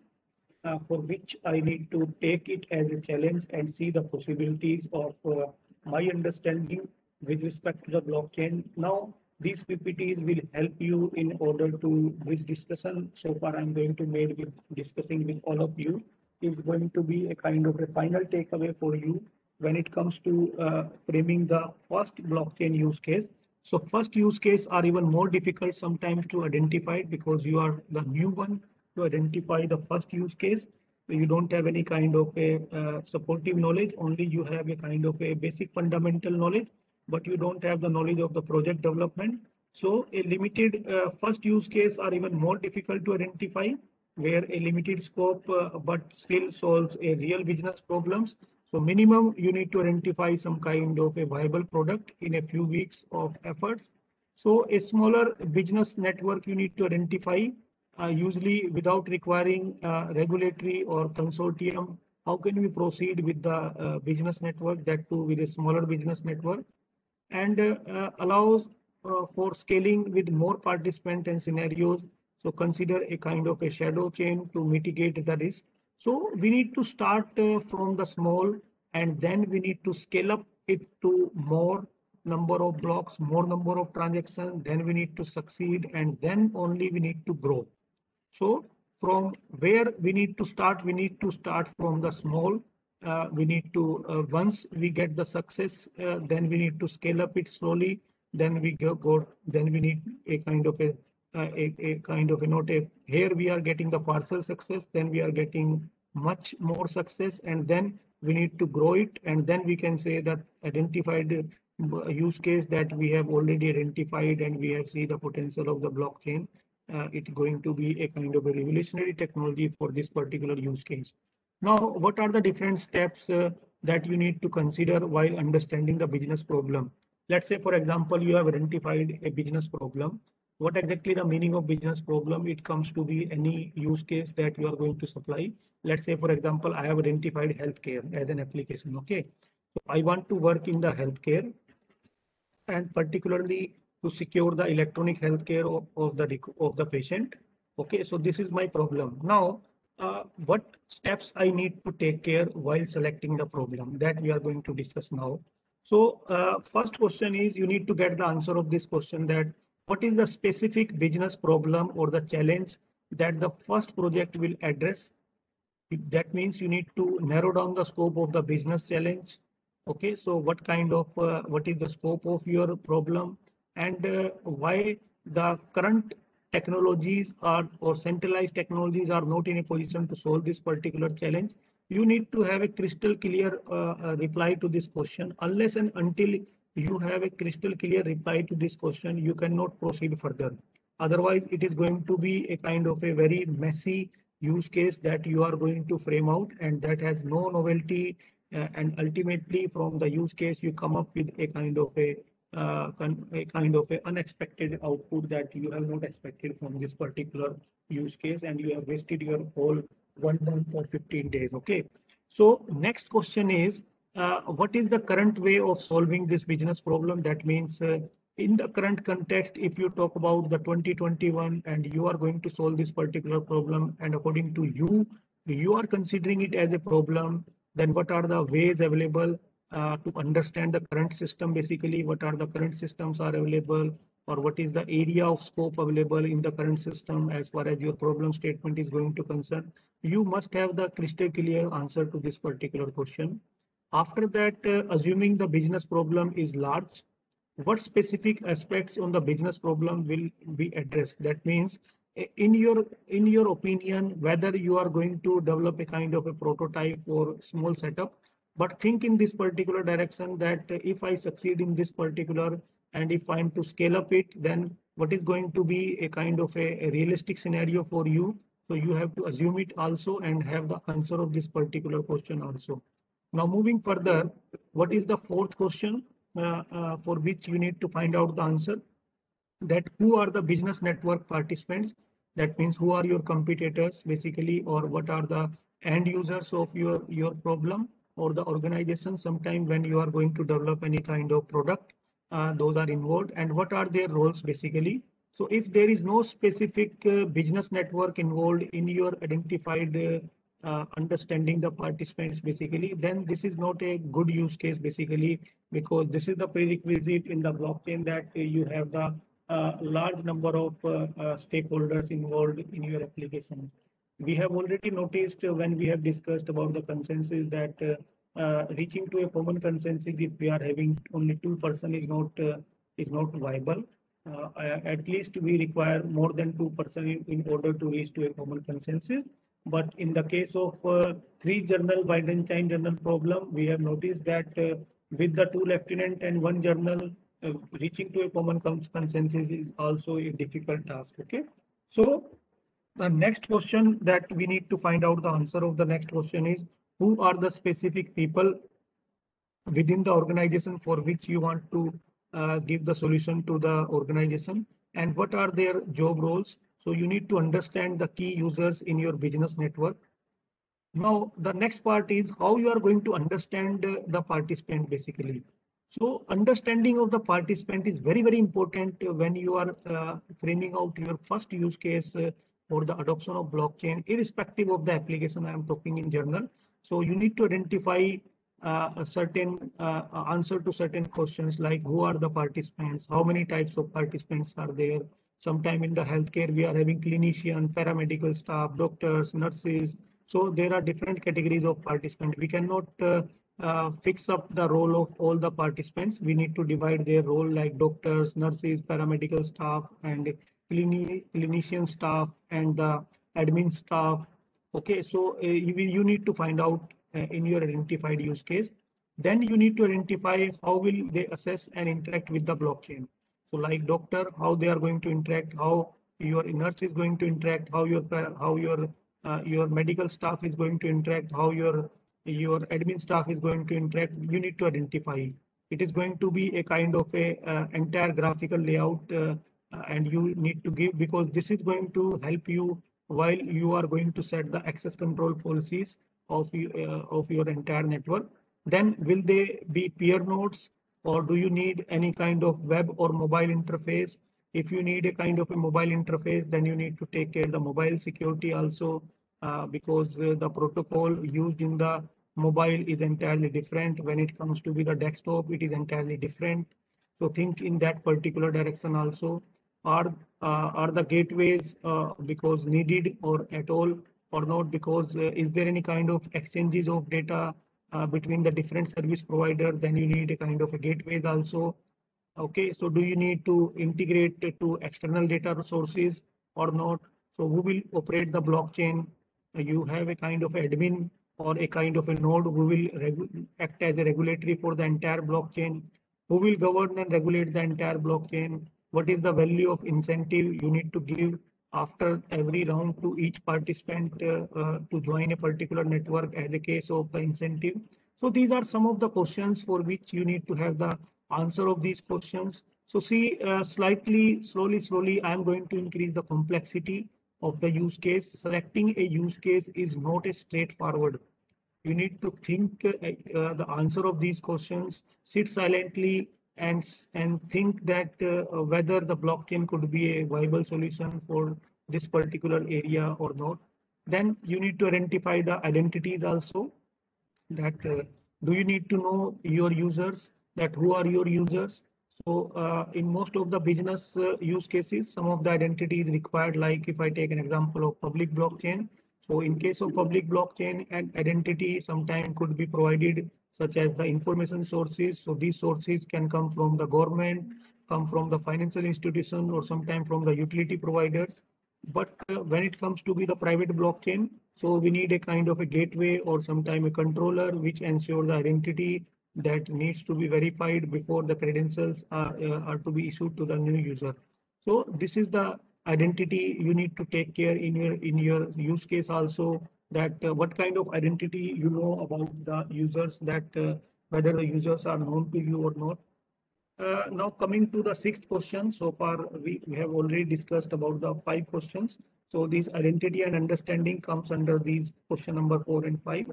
B: for which I need to take it as a challenge and see the possibilities of my understanding with respect to the blockchain. Now, these PPTs will help you in order to this discussion. So far, I'm going to make with discussing with all of you is going to be a kind of a final takeaway for you when it comes to framing the first blockchain use case. So first use case are even more difficult sometimes to identify because you are the new one to identify the first use case. You don't have any kind of a supportive knowledge, only you have a kind of a basic fundamental knowledge, but you don't have the knowledge of the project development. So a limited first use case are even more difficult to identify where a limited scope but still solves a real business problems. So minimum you need to identify some kind of a viable product in a few weeks of efforts. So a smaller business network you need to identify usually without requiring regulatory or consortium. How can we proceed with the business network, that too with a smaller business network, and allows for scaling with more participants and scenarios. So consider a kind of a shadow chain to mitigate the risk. So we need to start from the small and then we need to scale up it to more number of blocks, more number of transactions, then we need to succeed and then only we need to grow. So from where we need to start from the small. We need to, once we get the success, then we need to scale up it slowly. Then then we need a kind of a note. Here we are getting the partial success, then we are getting much more success, and then we need to grow it. And then we can say that identified use case that we have already identified and we have seen the potential of the blockchain. It's going to be a kind of a revolutionary technology for this particular use case. Now, what are the different steps that you need to consider while understanding the business problem? Let's say, for example, you have identified a business problem. What exactly the meaning of business problem? It comes to be any use case that you are going to supply. Let's say, for example, I have identified healthcare as an application. Okay, so I want to work in the healthcare and particularly to secure the electronic healthcare of the patient. Okay, so this is my problem. Now, what steps I need to take care while selecting the problem that we are going to discuss now. So first question is you need to get the answer of this question that what is the specific business problem or the challenge that the first project will address. That means you need to narrow down the scope of the business challenge. Okay, so what is the scope of your problem and why the current technologies are or centralized technologies are not in a position to solve this particular challenge. You need to have a crystal clear reply to this question. Unless and until you have a crystal clear reply to this question, you cannot proceed further. Otherwise, it is going to be a kind of a very messy use case that you are going to frame out and that has no novelty, and ultimately from the use case you come up with a kind of a unexpected output that you have not expected from this particular use case and you have wasted your whole 1 month or 15 days. Okay, so next question is what is the current way of solving this business problem? That means in the current context, if you talk about the 2021 and you are going to solve this particular problem and according to you, you are considering it as a problem, then what are the ways available to understand the current system? Basically, what are the current systems are available or what is the area of scope available in the current system as far as your problem statement is going to concern? You must have the crystal clear answer to this particular question. After that, assuming the business problem is large, what specific aspects on the business problem will be addressed? That means, in your opinion, whether you are going to develop a kind of a prototype or small setup, but think in this particular direction that if I succeed in this particular and if I'm to scale up it, then what is going to be a kind of a realistic scenario for you? So you have to assume it also and have the answer of this particular question also. Now moving further, what is the fourth question for which you need to find out the answer? That who are the business network participants? That means who are your competitors basically, or what are the end users of your problem or the organization sometime when you are going to develop any kind of product, those are involved and what are their roles basically. So if there is no specific business network involved in your identified understanding the participants basically, then this is not a good use case basically, because this is the prerequisite in the blockchain that you have the large number of stakeholders involved in your application. We have already noticed when we have discussed about the consensus that reaching to a common consensus if we are having only 2% is not viable. At least we require more than 2% in order to reach to a common consensus. But in the case of three journal Byzantine journal problem, we have noticed that with the 2 lieutenant and 1 journal, reaching to a common consensus is also a difficult task. Okay, so the next question that we need to find out the answer of the next question is who are the specific people within the organization for which you want to give the solution to the organization and what are their job roles. So you need to understand the key users in your business network. Now, the next part is how you are going to understand the participant basically. So understanding of the participant is very, very important when you are framing out your first use case for the adoption of blockchain, irrespective of the application I am talking in general. So you need to identify a certain answer to certain questions like who are the participants, how many types of participants are there. Sometime in the healthcare, we are having clinician, paramedical staff, doctors, nurses. So there are different categories of participants. We cannot fix up the role of all the participants. We need to divide their role like doctors, nurses, paramedical staff, and clinician staff and the admin staff. Okay, so you need to find out in your identified use case. Then you need to identify how will they assess and interact with the blockchain. So like doctor, how they are going to interact, how your nurse is going to interact, how your medical staff is going to interact, how your admin staff is going to interact. You need to identify. It is going to be a kind of a entire graphical layout, and you need to give, because this is going to help you while you are going to set the access control policies of your entire network. Then will they be peer nodes, or do you need any kind of web or mobile interface? If you need a kind of a mobile interface, then you need to take care of the mobile security also. because the protocol used in the mobile is entirely different. When it comes to be the desktop, it is entirely different. So think in that particular direction also. Are the gateways because needed or at all or not? Because is there any kind of exchanges of data between the different service providers? Then you need a kind of a gateways also. Okay, so do you need to integrate to external data sources or not? So who will operate the blockchain? You have a kind of admin or a kind of a node who will act as a regulatory for the entire blockchain. Who will govern and regulate the entire blockchain? What is the value of incentive you need to give after every round to each participant to join a particular network as a case of the incentive? So these are some of the questions for which you need to have the answer of these questions. So see, slowly, I am going to increase the complexity of the use case. Selecting a use case is not a straightforward. You need to think the answer of these questions, sit silently and think that whether the blockchain could be a viable solution for this particular area or not. Then you need to identify the identities also, that do you need to know your users, that who are your users. So in most of the business use cases, some of the identity is required, like if I take an example of public blockchain. So in case of public blockchain, an identity sometimes could be provided, such as the information sources. So these sources can come from the government, come from the financial institution, or sometimes from the utility providers. But when it comes to be the private blockchain, so we need a kind of a gateway or sometime a controller which ensures the identity that needs to be verified before the credentials are to be issued to the new user. So this is the identity you need to take care in your use case also, that what kind of identity you know about the users, that whether the users are known to you or not. Now coming to the sixth question, so far we have already discussed about the five questions. So this identity and understanding comes under these question number 4 and 5.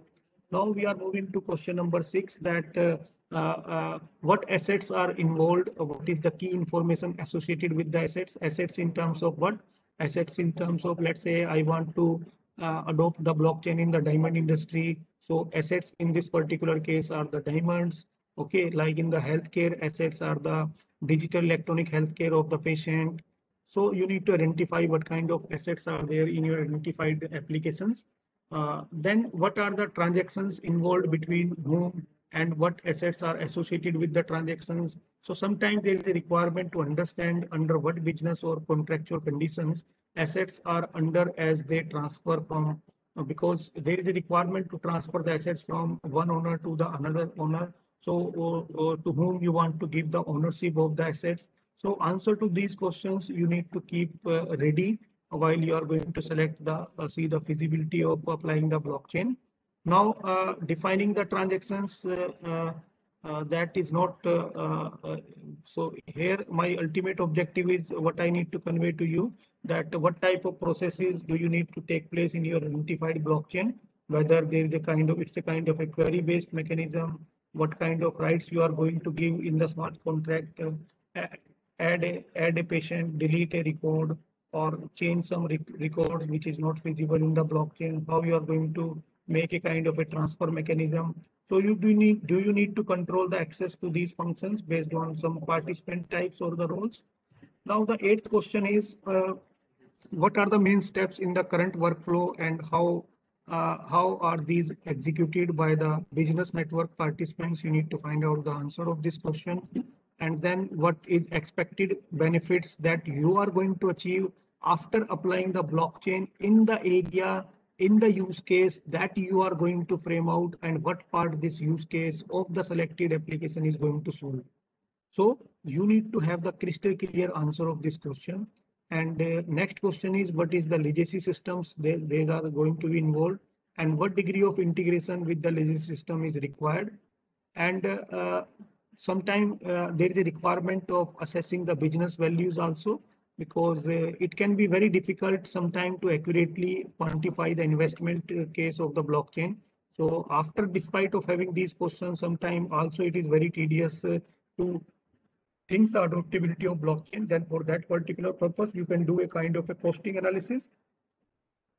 B: Now we are moving to question number 6, that what assets are involved, what is the key information associated with the assets. Assets in terms of what? Assets in terms of, let's say I want to adopt the blockchain in the diamond industry. So assets in this particular case are the diamonds. Okay, like in the healthcare, assets are the digital electronic healthcare of the patient. So you need to identify what kind of assets are there in your identified applications. Then what are the transactions involved between whom and what assets are associated with the transactions. So sometimes there is a requirement to understand under what business or contractual conditions assets are under as they transfer from, because there is a requirement to transfer the assets from one owner to the another owner. So to whom you want to give the ownership of the assets. So answer to these questions you need to keep ready while you are going to select the see the feasibility of applying the blockchain. Now defining the transactions, that is not so here my ultimate objective is what I need to convey to you, that what type of processes do you need to take place in your identified blockchain, whether there is a kind of, it's a kind of a query based mechanism, what kind of rights you are going to give in the smart contract, add a patient, delete a record, or change some records which is not feasible in the blockchain, how you are going to make a kind of a transfer mechanism. So you do you need to control the access to these functions based on some participant types or the roles. Now the eighth question is, what are the main steps in the current workflow and how are these executed by the business network participants? You need to find out the answer of this question. And then what is expected benefits that you are going to achieve after applying the blockchain in the area, in the use case that you are going to frame out, and what part this use case of the selected application is going to solve. So you need to have the crystal clear answer of this question. And next question is, what is the legacy systems they are going to be involved, and what degree of integration with the legacy system is required. And sometimes there is a requirement of assessing the business values also, because it can be very difficult sometimes to accurately quantify the investment case of the blockchain. So after, despite of having these questions, sometimes also it is very tedious to think the adaptability of blockchain. Then for that particular purpose, you can do a kind of a costing analysis.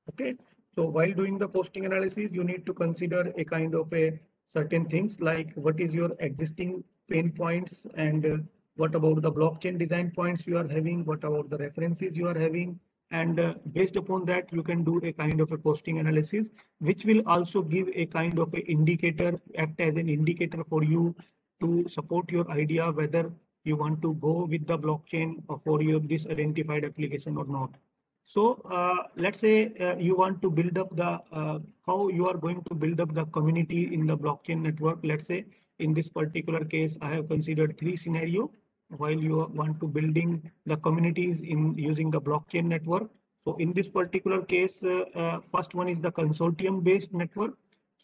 B: Okay, So while doing the costing analysis, you need to consider a kind of a certain things like what is your existing pain points and what about the blockchain design points you are having, what about the references you are having, and based upon that you can do a kind of a costing analysis, which will also give a kind of a indicator, act as an indicator for you to support your idea whether you want to go with the blockchain for your this identified application or not. So let's say you want to build up the how you are going to build up the community in the blockchain network. Let's say in this particular case, I have considered three scenario while you want to building the communities in using the blockchain network. So in this particular case, first one is the consortium based network.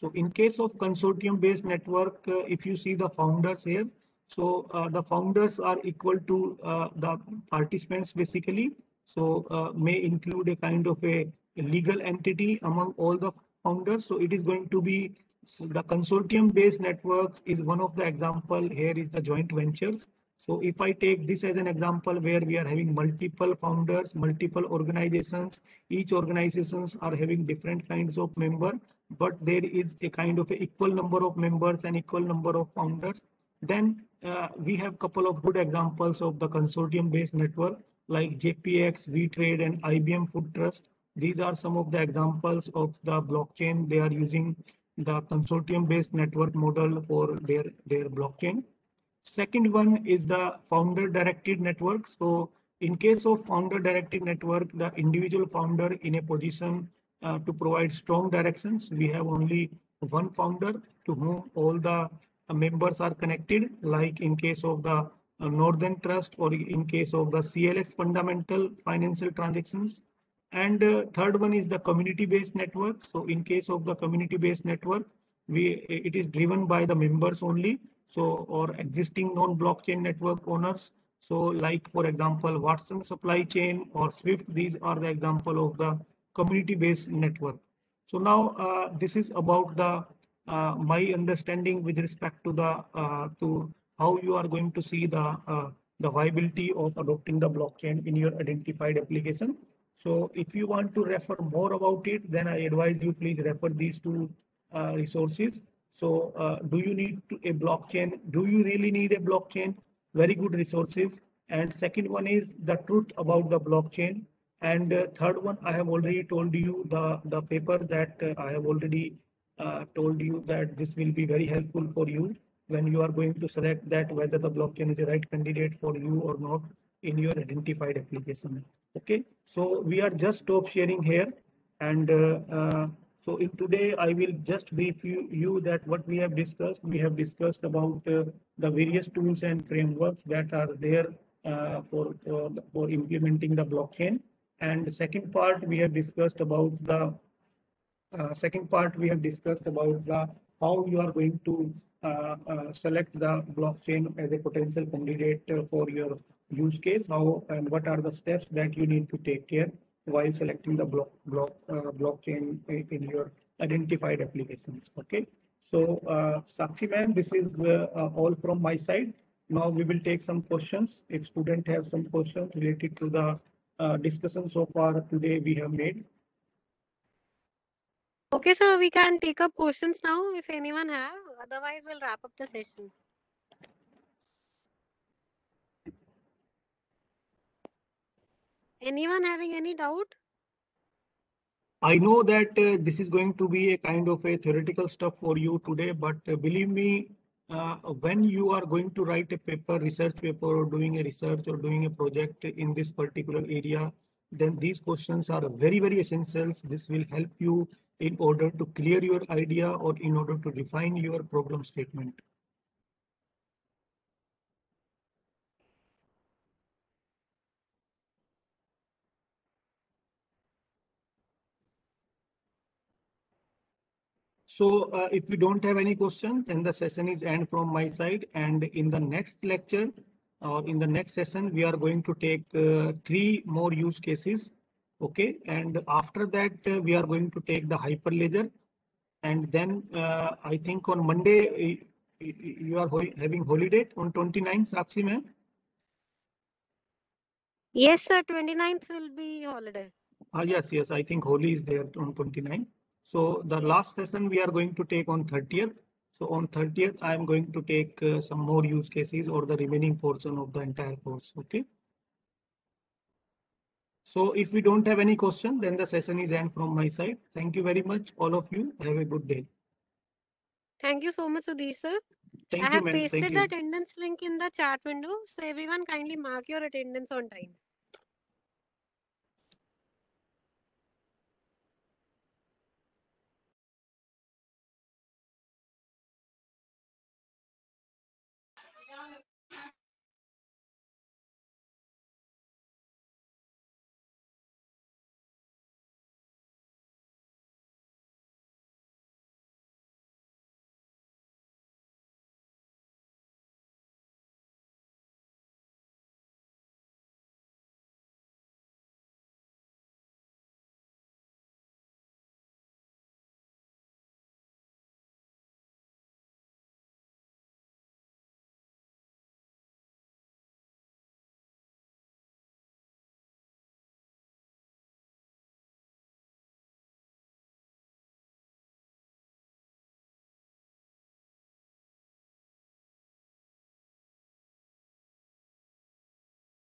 B: So in case of consortium based network, if you see the founders here, so the founders are equal to the participants basically. So may include a kind of a legal entity among all the founders. So it is going to be the consortium based networks is one of the example. Here is the joint ventures. So if I take this as an example where we are having multiple founders, multiple organizations, each organizations are having different kinds of member, but there is a kind of a equal number of members and equal number of founders. Then we have couple of good examples of the consortium based network like JPX, VTrade, and IBM Food Trust. These are some of the examples of the blockchain. They are using the consortium-based network model for their blockchain. Second one is the founder-directed network. So in case of founder-directed network, the individual founder in a position to provide strong directions. We have only one founder to whom all the members are connected, like in case of the Northern Trust or in case of the CLX fundamental financial transactions. And third one is the community-based network. So in case of the community-based network, it is driven by the members only. So or existing non-blockchain network owners. So like for example, Watson supply chain or Swift, these are the example of the community-based network. So now this is about the my understanding with respect to the to how you are going to see the viability of adopting the blockchain in your identified application. So if you want to refer more about it, then I advise you please refer these two resources. So do you need a blockchain? Do you really need a blockchain? Very good resources. And second one is the truth about the blockchain. And third one, I have already told you the paper that I have already told you that this will be very helpful for you when you are going to select that whether the blockchain is the right candidate for you or not in your identified application. Okay, so we are just stop sharing here, and so in today I will just brief you that what we have discussed. We have discussed about the various tools and frameworks that are there for implementing the blockchain. And the second part we have discussed about the how you are going to select the blockchain as a potential candidate for your use case, how and what are the steps that you need to take care while selecting the blockchain in your identified applications. Okay, so Sakshi ma'am, this is all from my side. Now we will take some questions. If student have some questions related to the discussion so far today we have made.
C: Okay, sir, we can take up questions now if anyone have. Otherwise, we'll wrap up the session. Anyone having any doubt?
B: I know that this is going to be a kind of a theoretical stuff for you today, but believe me, when you are going to write a paper, research paper, or doing a research or doing a project in this particular area, then these questions are very, very essential. This will help you in order to clear your idea or in order to define your problem statement. So if we don't have any questions, then the session is end from my side. And in the next lecture or in the next session, we are going to take 3 more use cases. Okay. And after that, we are going to take the Hyperledger. And then I think on Monday, you are having holiday on 29th, Sakshi ma'am?
C: Yes, sir. 29th will be holiday.
B: Yes, yes, I think Holi is there on 29. So the
C: Yes.
B: last session we are going to take on 30th. So on 30th, I am going to take some more use cases or the remaining portion of the entire course. Okay. So if we don't have any question, then the session is end from my side. Thank you very much, all of you. Have a good day.
C: Thank you so much, Sudhir sir. I
B: Thank you,
C: have
B: man. Thank
C: pasted the
B: you.
C: attendance link in the chat window, so everyone kindly mark your attendance on time.